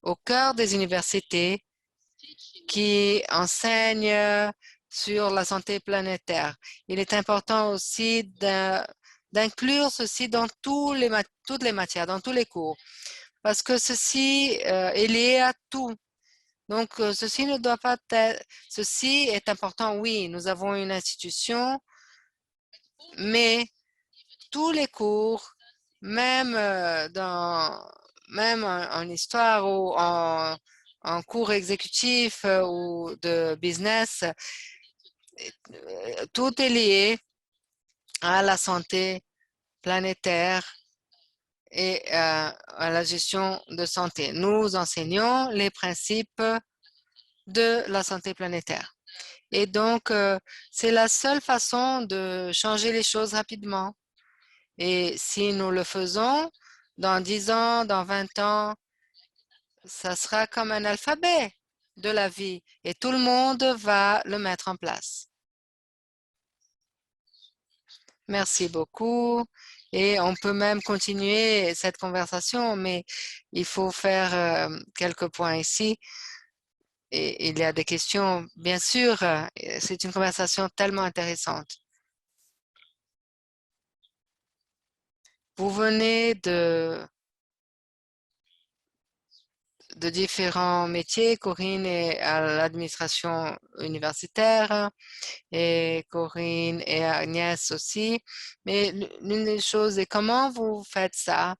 au cœur des universités qui enseignent sur la santé planétaire, il est important aussi d'inclure ceci dans toutes les matières, dans tous les cours, parce que ceci est lié à tout. Donc, ceci ne doit pas être, ceci est important, oui, nous avons une institution, mais tous les cours, même même en histoire ou en cours exécutif ou de business, tout est lié à la santé planétaire et à la gestion de santé. Nous enseignons les principes de la santé planétaire. Et donc, c'est la seule façon de changer les choses rapidement. Et si nous le faisons, dans 10 ans, dans 20 ans, ça sera comme un alphabet de la vie et tout le monde va le mettre en place. Merci beaucoup. Et on peut même continuer cette conversation, mais il faut faire quelques points ici. Et il y a des questions, bien sûr. C'est une conversation tellement intéressante. Vous venez de différents métiers. Corinne est à l'administration universitaire et Corinne et Agnès aussi. Mais l'une des choses est comment vous faites ça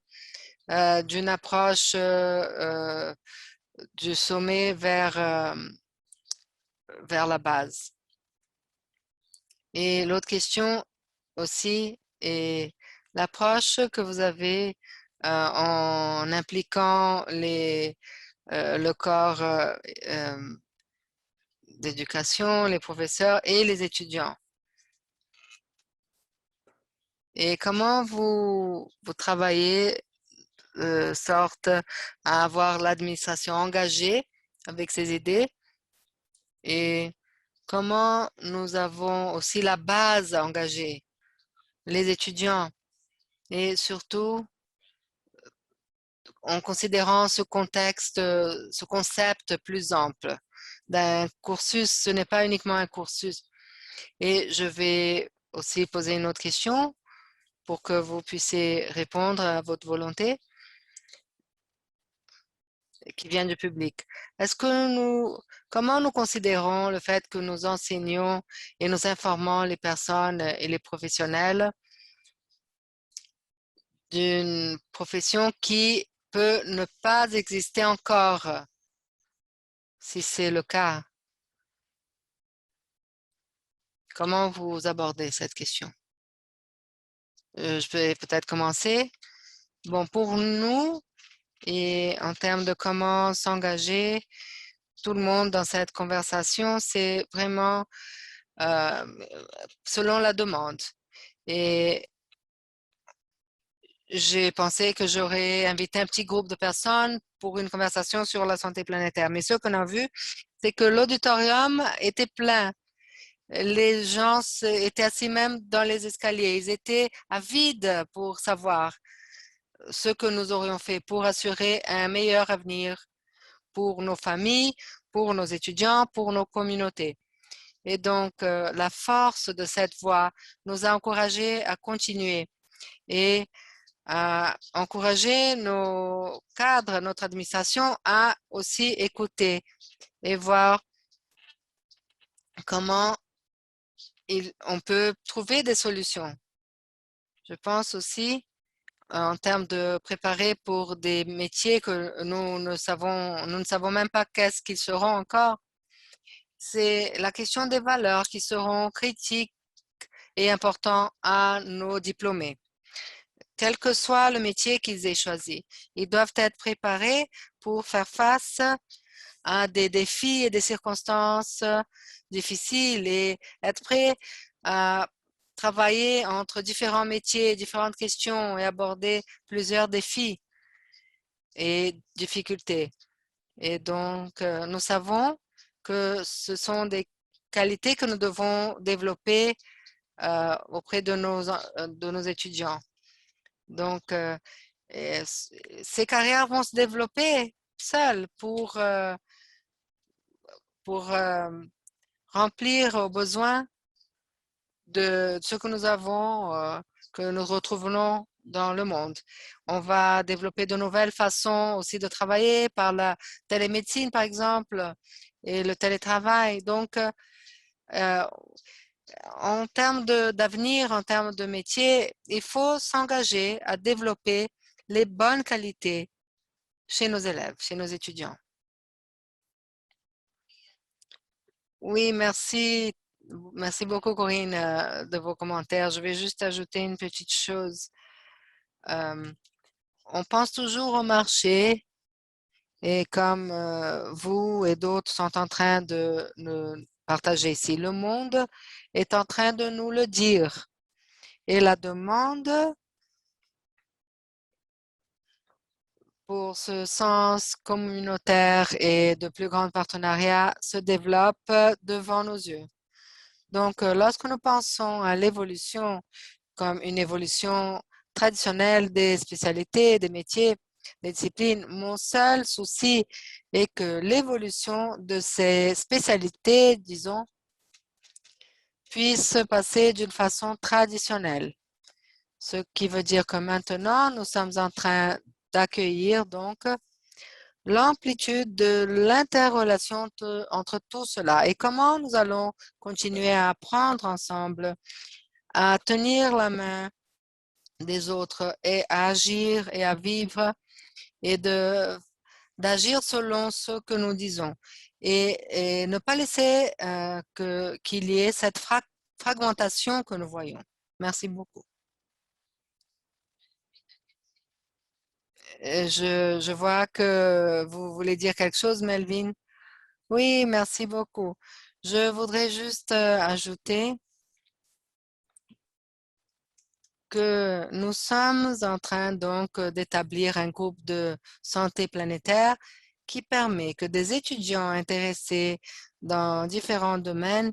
d'une approche du sommet vers la base. Et l'autre question aussi est l'approche que vous avez en impliquant le corps d'éducation, les professeurs et les étudiants. Et comment vous travaillez sorte à avoir l'administration engagée avec ces idées et comment nous avons aussi la base engagée, les étudiants et surtout en considérant ce contexte, ce concept plus ample d'un cursus, ce n'est pas uniquement un cursus. Et je vais aussi poser une autre question pour que vous puissiez répondre à votre volonté qui vient du public. Comment nous considérons le fait que nous enseignons et nous informons les personnes et les professionnels d'une profession qui peut ne pas exister encore, si c'est le cas? Comment vous abordez cette question? Je vais peut-être commencer. Bon, pour nous, et en termes de comment s'engager, tout le monde dans cette conversation, c'est vraiment euh, selon la demande. Et j'ai pensé que j'aurais invité un petit groupe de personnes pour une conversation sur la santé planétaire. Mais ce qu'on a vu, c'est que l'auditorium était plein. Les gens étaient assis même dans les escaliers. Ils étaient avides pour savoir ce que nous aurions fait pour assurer un meilleur avenir pour nos familles, pour nos étudiants, pour nos communautés. Et donc, la force de cette voix nous a encouragés à continuer et à encourager nos cadres, notre administration à aussi écouter et voir comment on peut trouver des solutions. Je pense aussi en termes de préparer pour des métiers que nous ne savons même pas qu'est-ce qu'ils seront encore. C'est la question des valeurs qui seront critiques et importantes à nos diplômés. Quel que soit le métier qu'ils aient choisi, ils doivent être préparés pour faire face à des défis et des circonstances difficiles et être prêts à travailler entre différents métiers, différentes questions et aborder plusieurs défis et difficultés. Et donc, nous savons que ce sont des qualités que nous devons développer auprès de nos étudiants. Donc, ces carrières vont se développer seules pour remplir aux besoins de ce que nous avons, que nous retrouvons dans le monde. On va développer de nouvelles façons aussi de travailler par la télémédecine, par exemple, et le télétravail. Donc, en termes d'avenir, en termes de métier, il faut s'engager à développer les bonnes qualités chez nos élèves, chez nos étudiants. Oui, merci Merci beaucoup, Corinne, de vos commentaires. Je vais juste ajouter une petite chose. On pense toujours au marché et comme vous et d'autres sont en train de nous partager ici, le monde est en train de nous le dire. Et la demande pour ce sens communautaire et de plus grands partenariats se développe devant nos yeux. Donc, lorsque nous pensons à l'évolution comme une évolution traditionnelle des spécialités, des métiers, des disciplines, mon seul souci est que l'évolution de ces spécialités, disons, puisse se passer d'une façon traditionnelle. Ce qui veut dire que maintenant, nous sommes en train d'accueillir donc l'amplitude de l'interrelation entre tout cela et comment nous allons continuer à apprendre ensemble, à tenir la main des autres et à agir et à vivre et d'agir selon ce que nous disons et ne pas laisser qu'il y ait cette fragmentation que nous voyons. Merci beaucoup. Je vois que vous voulez dire quelque chose, Melvin. Oui, merci beaucoup. Je voudrais juste ajouter que nous sommes en train donc d'établir un groupe de santé planétaire qui permet que des étudiants intéressés dans différents domaines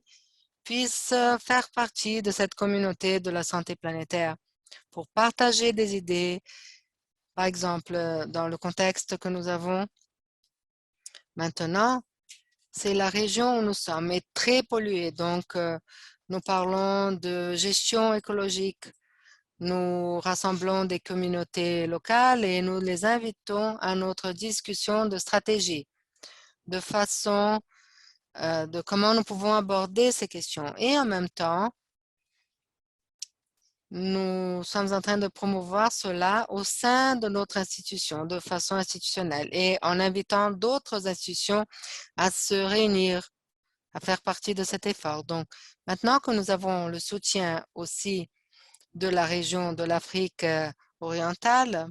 puissent faire partie de cette communauté de la santé planétaire pour partager des idées. Par exemple, dans le contexte que nous avons maintenant, c'est la région où nous sommes est très polluée. Donc, nous parlons de gestion écologique. Nous rassemblons des communautés locales et nous les invitons à notre discussion de stratégie, de façon de comment nous pouvons aborder ces questions. Et en même temps, nous sommes en train de promouvoir cela au sein de notre institution, de façon institutionnelle, et en invitant d'autres institutions à se réunir, à faire partie de cet effort. Donc, maintenant que nous avons le soutien aussi de la région de l'Afrique orientale,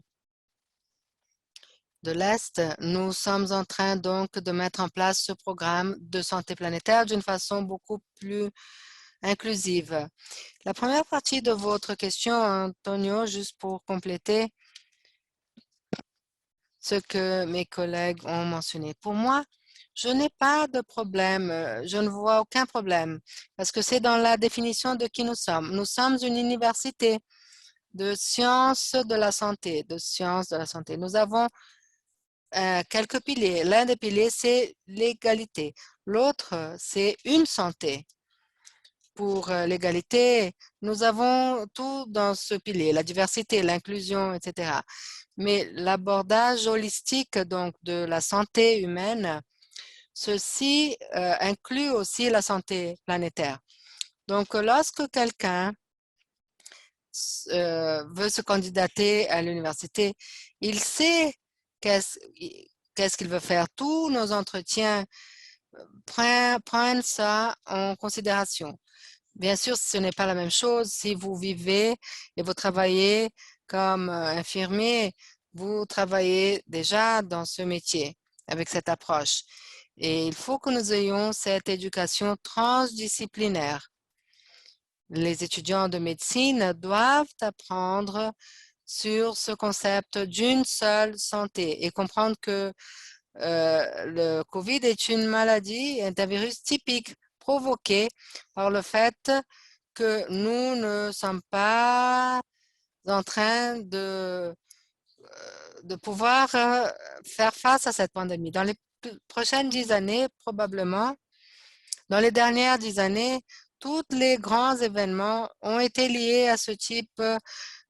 de l'Est, nous sommes en train donc de mettre en place ce programme de santé planétaire d'une façon beaucoup plus inclusive. La première partie de votre question, Antonio, juste pour compléter ce que mes collègues ont mentionné. Pour moi, je n'ai pas de problème, je ne vois aucun problème parce que c'est dans la définition de qui nous sommes. Nous sommes une université de sciences de la santé, de sciences de la santé. Nous avons quelques piliers. L'un des piliers, c'est l'égalité. L'autre, c'est une santé. Pour l'égalité, nous avons tout dans ce pilier, la diversité, l'inclusion, etc. Mais l'abordage holistique donc de la santé humaine, ceci inclut aussi la santé planétaire. Donc, lorsque quelqu'un veut se candidater à l'université, il sait qu'est-ce qu'il veut faire. Tous nos entretiens prennent ça en considération. Bien sûr, ce n'est pas la même chose si vous vivez et vous travaillez comme infirmier, vous travaillez déjà dans ce métier avec cette approche. Et il faut que nous ayons cette éducation transdisciplinaire. Les étudiants de médecine doivent apprendre sur ce concept d'une seule santé et comprendre que le COVID est une maladie, est un virus typique provoqué par le fait que nous ne sommes pas en train de pouvoir faire face à cette pandémie. Dans les prochaines 10 années, probablement, dans les dernières 10 années, tous les grands événements ont été liés à ce type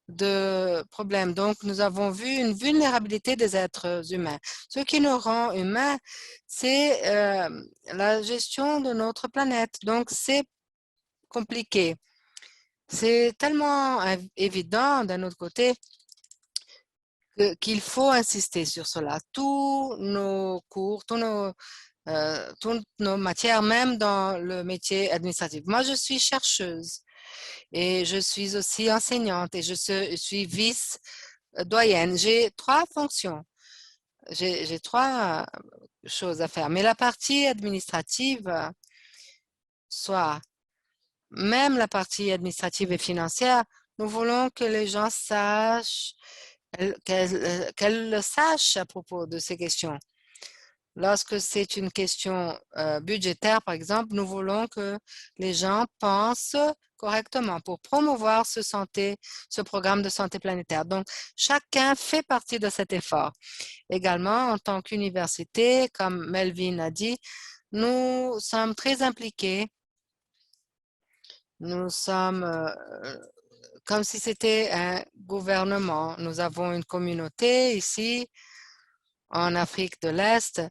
de problèmes. Donc, nous avons vu une vulnérabilité des êtres humains. Ce qui nous rend humains, c'est la gestion de notre planète. Donc, c'est compliqué. C'est tellement évident d'un autre côté qu'il faut insister sur cela. Tous nos cours, toutes nos matières, même dans le métier administratif. Moi, je suis chercheuse et je suis aussi enseignante et suis vice-doyenne. J'ai trois fonctions. J'ai trois choses à faire. Mais la partie administrative, soit même la partie administrative et financière, nous voulons que les gens sachent, qu'elles le sachent à propos de ces questions. Lorsque c'est une question budgétaire, par exemple, nous voulons que les gens pensent correctement pour promouvoir ce programme de santé planétaire. Donc, chacun fait partie de cet effort. Également, en tant qu'université, comme Melvin a dit, nous sommes très impliqués. Nous sommes comme si c'était un gouvernement. Nous avons une communauté ici, en Afrique de l'Est,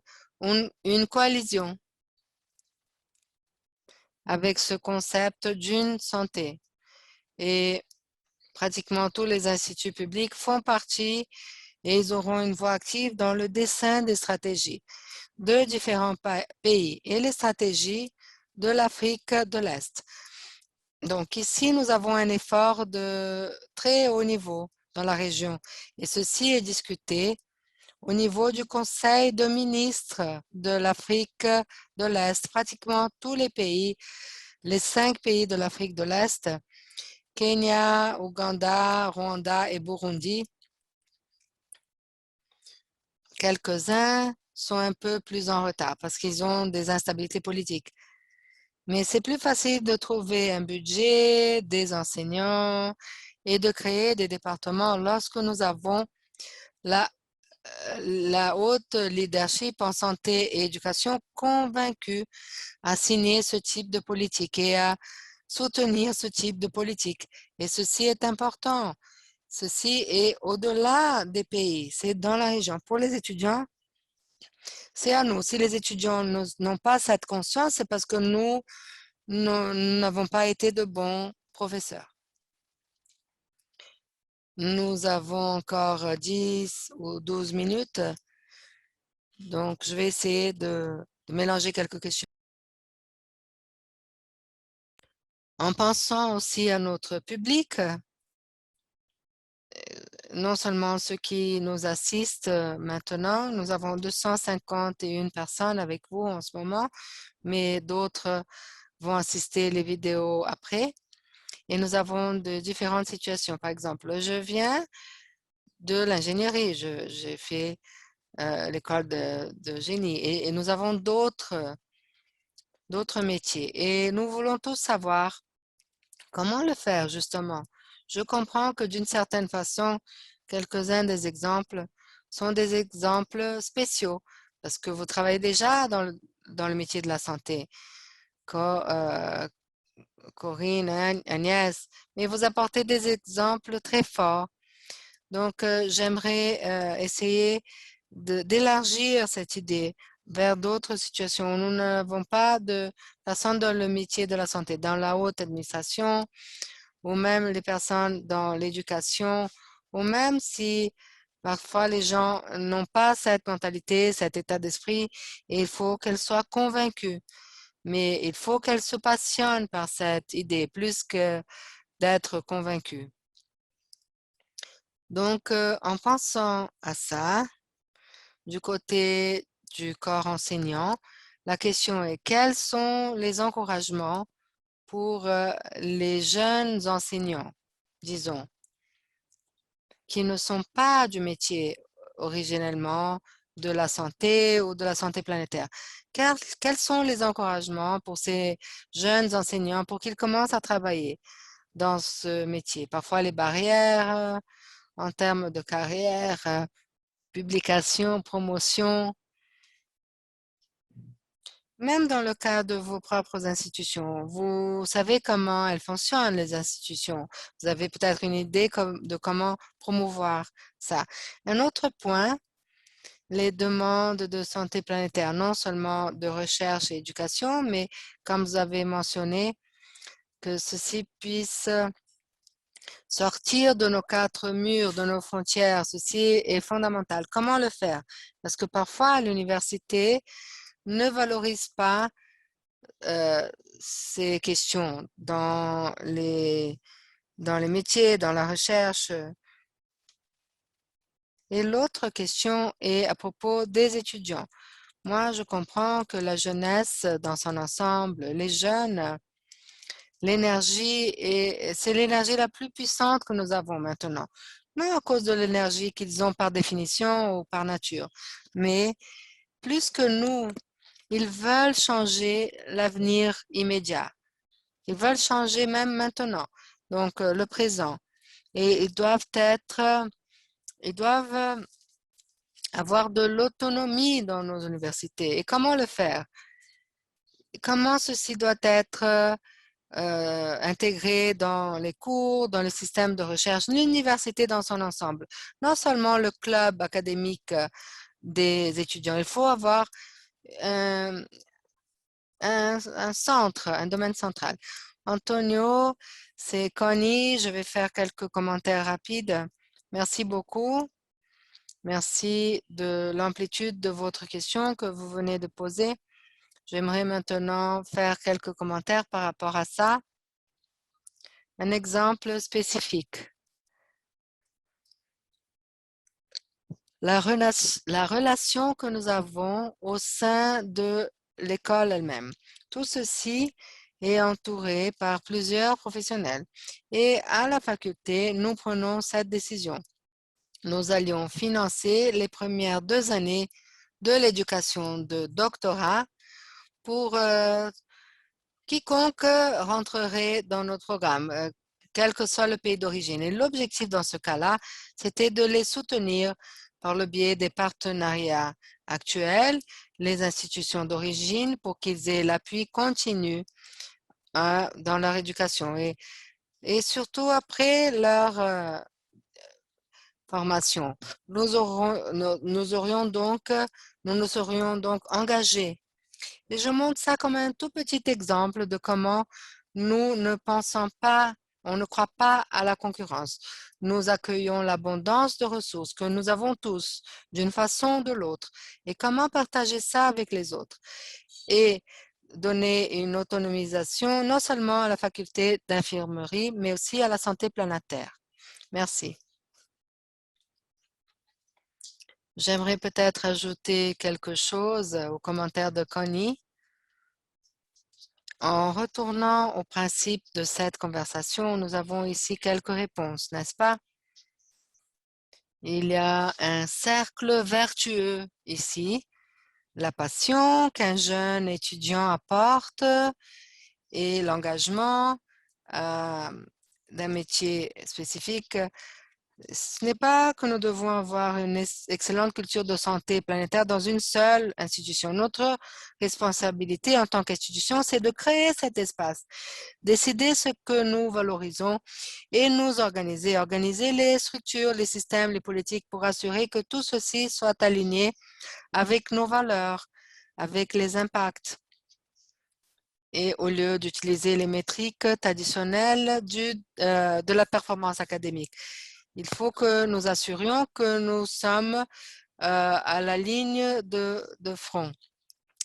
une coalition avec ce concept d'une santé. Et pratiquement tous les instituts publics font partie et ils auront une voix active dans le dessin des stratégies de différents pays et les stratégies de l'Afrique de l'Est. Donc ici, nous avons un effort de très haut niveau dans la région et ceci est discuté au niveau du Conseil de ministres de l'Afrique de l'Est. Pratiquement tous les pays, les 5 pays de l'Afrique de l'Est, Kenya, Ouganda, Rwanda et Burundi, quelques-uns sont un peu plus en retard parce qu'ils ont des instabilités politiques. Mais c'est plus facile de trouver un budget, des enseignants et de créer des départements lorsque nous avons la, la haute leadership en santé et éducation convaincue à signer ce type de politique et à soutenir ce type de politique. Et ceci est important. Ceci est au-delà des pays, c'est dans la région. Pour les étudiants, c'est à nous. Si les étudiants n'ont pas cette conscience, c'est parce que nous n'avons pas été de bons professeurs. Nous avons encore 10 ou 12 minutes, donc je vais essayer de mélanger quelques questions. En pensant aussi à notre public, non seulement ceux qui nous assistent maintenant, nous avons 251 personnes avec vous en ce moment, mais d'autres vont assister les vidéos après. Et nous avons de différentes situations. Par exemple, je viens de l'ingénierie, j'ai fait l'école de génie et nous avons d'autres métiers. Et nous voulons tous savoir comment le faire justement. Je comprends que d'une certaine façon, quelques-uns des exemples sont des exemples spéciaux parce que vous travaillez déjà dans le métier de la santé. Corinne, Agnès, mais vous apportez des exemples très forts. Donc, j'aimerais essayer d'élargir cette idée vers d'autres situations. Nous n'avons pas de personnes dans le métier de la santé, dans la haute administration, ou même les personnes dans l'éducation, ou même si parfois les gens n'ont pas cette mentalité, cet état d'esprit, et il faut qu'elles soient convaincues. Mais il faut qu'elles se passionnent par cette idée plus que d'être convaincues. Donc, en pensant à ça, du côté du corps enseignant, la question est quels sont les encouragements pour les jeunes enseignants, disons, qui ne sont pas du métier originellement de la santé ou de la santé planétaire. Quels sont les encouragements pour ces jeunes enseignants pour qu'ils commencent à travailler dans ce métier? Parfois les barrières en termes de carrière, publication, promotion, même dans le cas de vos propres institutions, vous savez comment elles fonctionnent, les institutions. Vous avez peut-être une idée de comment promouvoir ça. Un autre point, les demandes de santé planétaire, non seulement de recherche et éducation, mais comme vous avez mentionné, que ceci puisse Sortir de nos quatre murs, de nos frontières, ceci est fondamental. Comment le faire? Parce que parfois, l'université ne valorise pas ces questions dans les métiers, dans la recherche. Et l'autre question est à propos des étudiants. Moi, je comprends que la jeunesse dans son ensemble, les jeunes, c'est l'énergie la plus puissante que nous avons maintenant. Non à cause de l'énergie qu'ils ont par définition ou par nature, mais plus que nous, ils veulent changer l'avenir immédiat. Ils veulent changer même maintenant, donc le présent. Et ils doivent avoir de l'autonomie dans nos universités. Et comment le faire? Comment ceci doit être intégré dans les cours, dans le système de recherche, l'université dans son ensemble, non seulement le club académique des étudiants. Il faut avoir un, un centre, un domaine central. Antonio, c'est Connie. Je vais faire quelques commentaires rapides. Merci beaucoup. Merci de l'amplitude de votre question que vous venez de poser. J'aimerais maintenant faire quelques commentaires par rapport à ça. Un exemple spécifique. La relation que nous avons au sein de l'école elle-même. Tout ceci est entouré par plusieurs professionnels. Et à la faculté, nous prenons cette décision. Nous allions financer les premières 2 années de l'éducation de doctorat pour quiconque rentrerait dans notre programme, quel que soit le pays d'origine. Et l'objectif dans ce cas-là, c'était de les soutenir par le biais des partenariats actuels, les institutions d'origine, pour qu'ils aient l'appui continu dans leur éducation et surtout après leur formation. Nous nous serions donc engagés. Et je montre ça comme un tout petit exemple de comment nous ne pensons pas, on ne croit pas à la concurrence. Nous accueillons l'abondance de ressources que nous avons tous d'une façon ou de l'autre et comment partager ça avec les autres et donner une autonomisation non seulement à la faculté d'infirmerie, mais aussi à la santé planétaire. Merci. J'aimerais peut-être ajouter quelque chose aux commentaires de Connie. En retournant au principe de cette conversation, nous avons ici quelques réponses, n'est-ce pas? Il y a un cercle vertueux ici, la passion qu'un jeune étudiant apporte et l'engagement d'un métier spécifique. Ce n'est pas que nous devons avoir une excellente culture de santé planétaire dans une seule institution. Notre responsabilité en tant qu'institution, c'est de créer cet espace, décider ce que nous valorisons et nous organiser, organiser les structures, les systèmes, les politiques pour assurer que tout ceci soit aligné avec nos valeurs, avec les impacts. Et au lieu d'utiliser les métriques traditionnelles de la performance académique. Il faut que nous assurions que nous sommes à la ligne de front.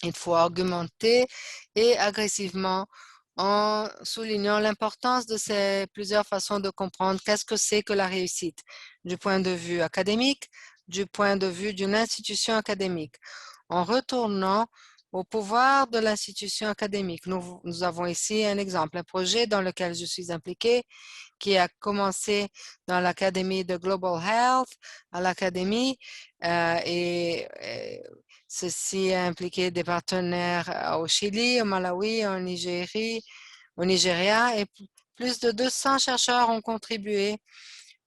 Il faut argumenter et agressivement en soulignant l'importance de ces plusieurs façons de comprendre qu'est-ce que c'est que la réussite du point de vue académique, du point de vue d'une institution académique. En retournant au pouvoir de l'institution académique, nous avons ici un exemple, un projet dans lequel je suis impliquée qui a commencé dans l'Académie de Global Health, à l'Académie, et ceci a impliqué des partenaires au Chili, au Malawi, au Nigeria, et plus de 200 chercheurs ont contribué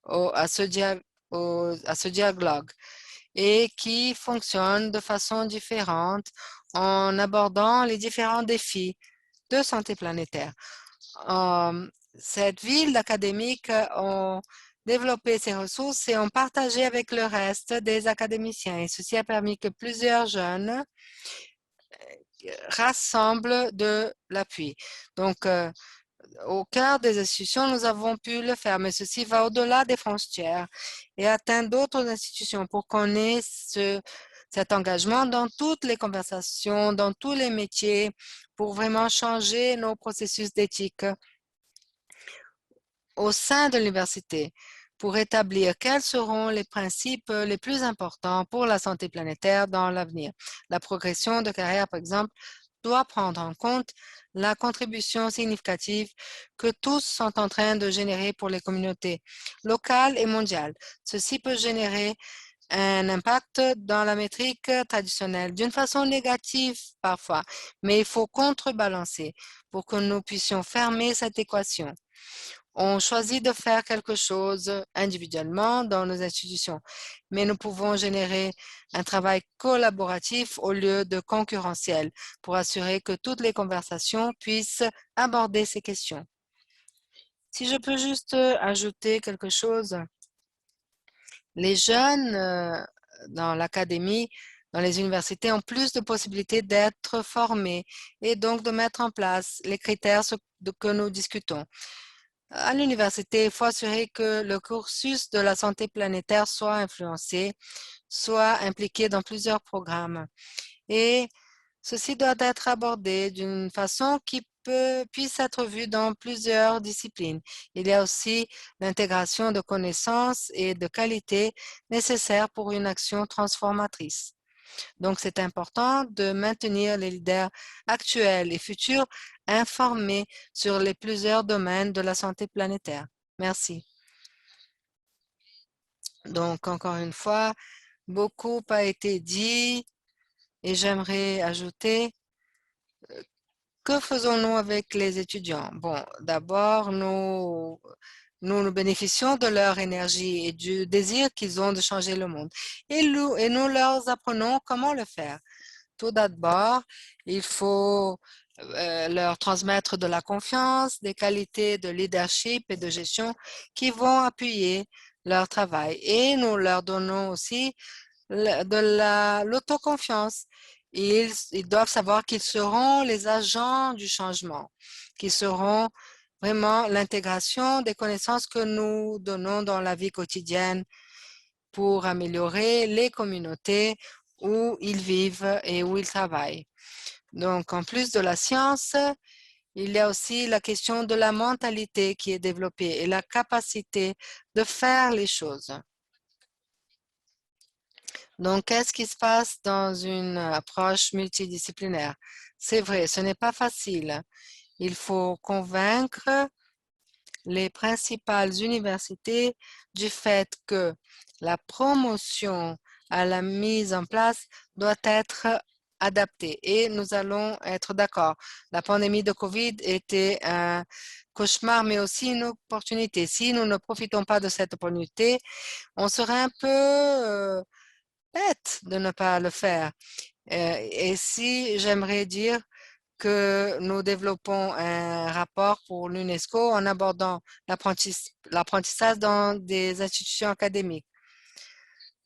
à ce dialogue et qui fonctionne de façon différente en abordant les différents défis de santé planétaire. Cette ville d'académiques ont développé ces ressources et ont partagé avec le reste des académiciens. Et ceci a permis que plusieurs jeunes rassemblent de l'appui. Donc, au cœur des institutions, nous avons pu le faire, mais ceci va au-delà des frontières et atteint d'autres institutions pour qu'on ait cet engagement dans toutes les conversations, dans tous les métiers, pour vraiment changer nos processus d'éthique au sein de l'université, pour établir quels seront les principes les plus importants pour la santé planétaire dans l'avenir. La progression de carrière, par exemple, doit prendre en compte la contribution significative que tous sont en train de générer pour les communautés locales et mondiales. Ceci peut générer un impact dans la métrique traditionnelle d'une façon négative parfois, mais il faut contrebalancer pour que nous puissions fermer cette équation. On choisit de faire quelque chose individuellement dans nos institutions, mais nous pouvons générer un travail collaboratif au lieu de concurrentiel pour assurer que toutes les conversations puissent aborder ces questions. Si je peux juste ajouter quelque chose, les jeunes dans l'académie, dans les universités, ont plus de possibilités d'être formés et donc de mettre en place les critères que nous discutons. À l'université, il faut assurer que le cursus de la santé planétaire soit influencé, soit impliqué dans plusieurs programmes. Et ceci doit être abordé d'une façon qui puisse être vue dans plusieurs disciplines. Il y a aussi l'intégration de connaissances et de qualités nécessaires pour une action transformatrice. Donc, c'est important de maintenir les leaders actuels et futurs informés sur les plusieurs domaines de la santé planétaire. Merci. Donc, encore une fois, beaucoup a été dit et j'aimerais ajouter, que faisons-nous avec les étudiants? Bon, d'abord, nous bénéficions de leur énergie et du désir qu'ils ont de changer le monde. Et nous leur apprenons comment le faire. Tout d'abord, il faut leur transmettre de la confiance, des qualités de leadership et de gestion qui vont appuyer leur travail. Et nous leur donnons aussi de l'autoconfiance. Ils doivent savoir qu'ils seront les agents du changement, qu'ils seront vraiment l'intégration des connaissances que nous donnons dans la vie quotidienne pour améliorer les communautés où ils vivent et où ils travaillent. Donc, en plus de la science, il y a aussi la question de la mentalité qui est développée et la capacité de faire les choses. Donc, qu'est-ce qui se passe dans une approche multidisciplinaire? C'est vrai, ce n'est pas facile. Il faut convaincre les principales universités du fait que la promotion à la mise en place doit être adaptée et nous allons être d'accord. La pandémie de COVID était un cauchemar, mais aussi une opportunité. Si nous ne profitons pas de cette opportunité, on serait un peu bête de ne pas le faire. Et si j'aimerais dire que nous développons un rapport pour l'UNESCO en abordant l'apprentissage dans des institutions académiques.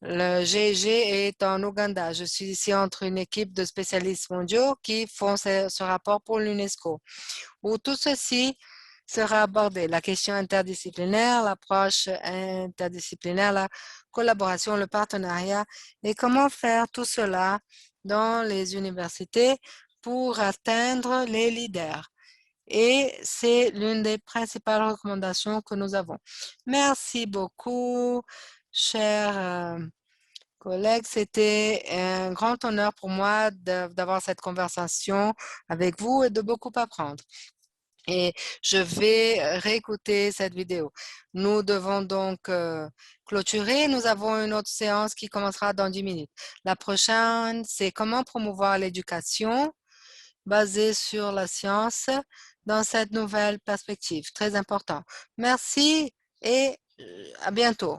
Le GIG est en Ouganda. Je suis ici entre une équipe de spécialistes mondiaux qui font ce rapport pour l'UNESCO, où tout ceci sera abordé. La question interdisciplinaire, l'approche interdisciplinaire, la collaboration, le partenariat et comment faire tout cela dans les universités pour atteindre les leaders. Et c'est l'une des principales recommandations que nous avons. Merci beaucoup, chers collègues. C'était un grand honneur pour moi d'avoir cette conversation avec vous et de beaucoup apprendre. Et je vais réécouter cette vidéo. Nous devons donc clôturer. Nous avons une autre séance qui commencera dans 10 minutes. La prochaine, c'est comment promouvoir l'éducation basée sur la science dans cette nouvelle perspective. Très important. Merci et à bientôt.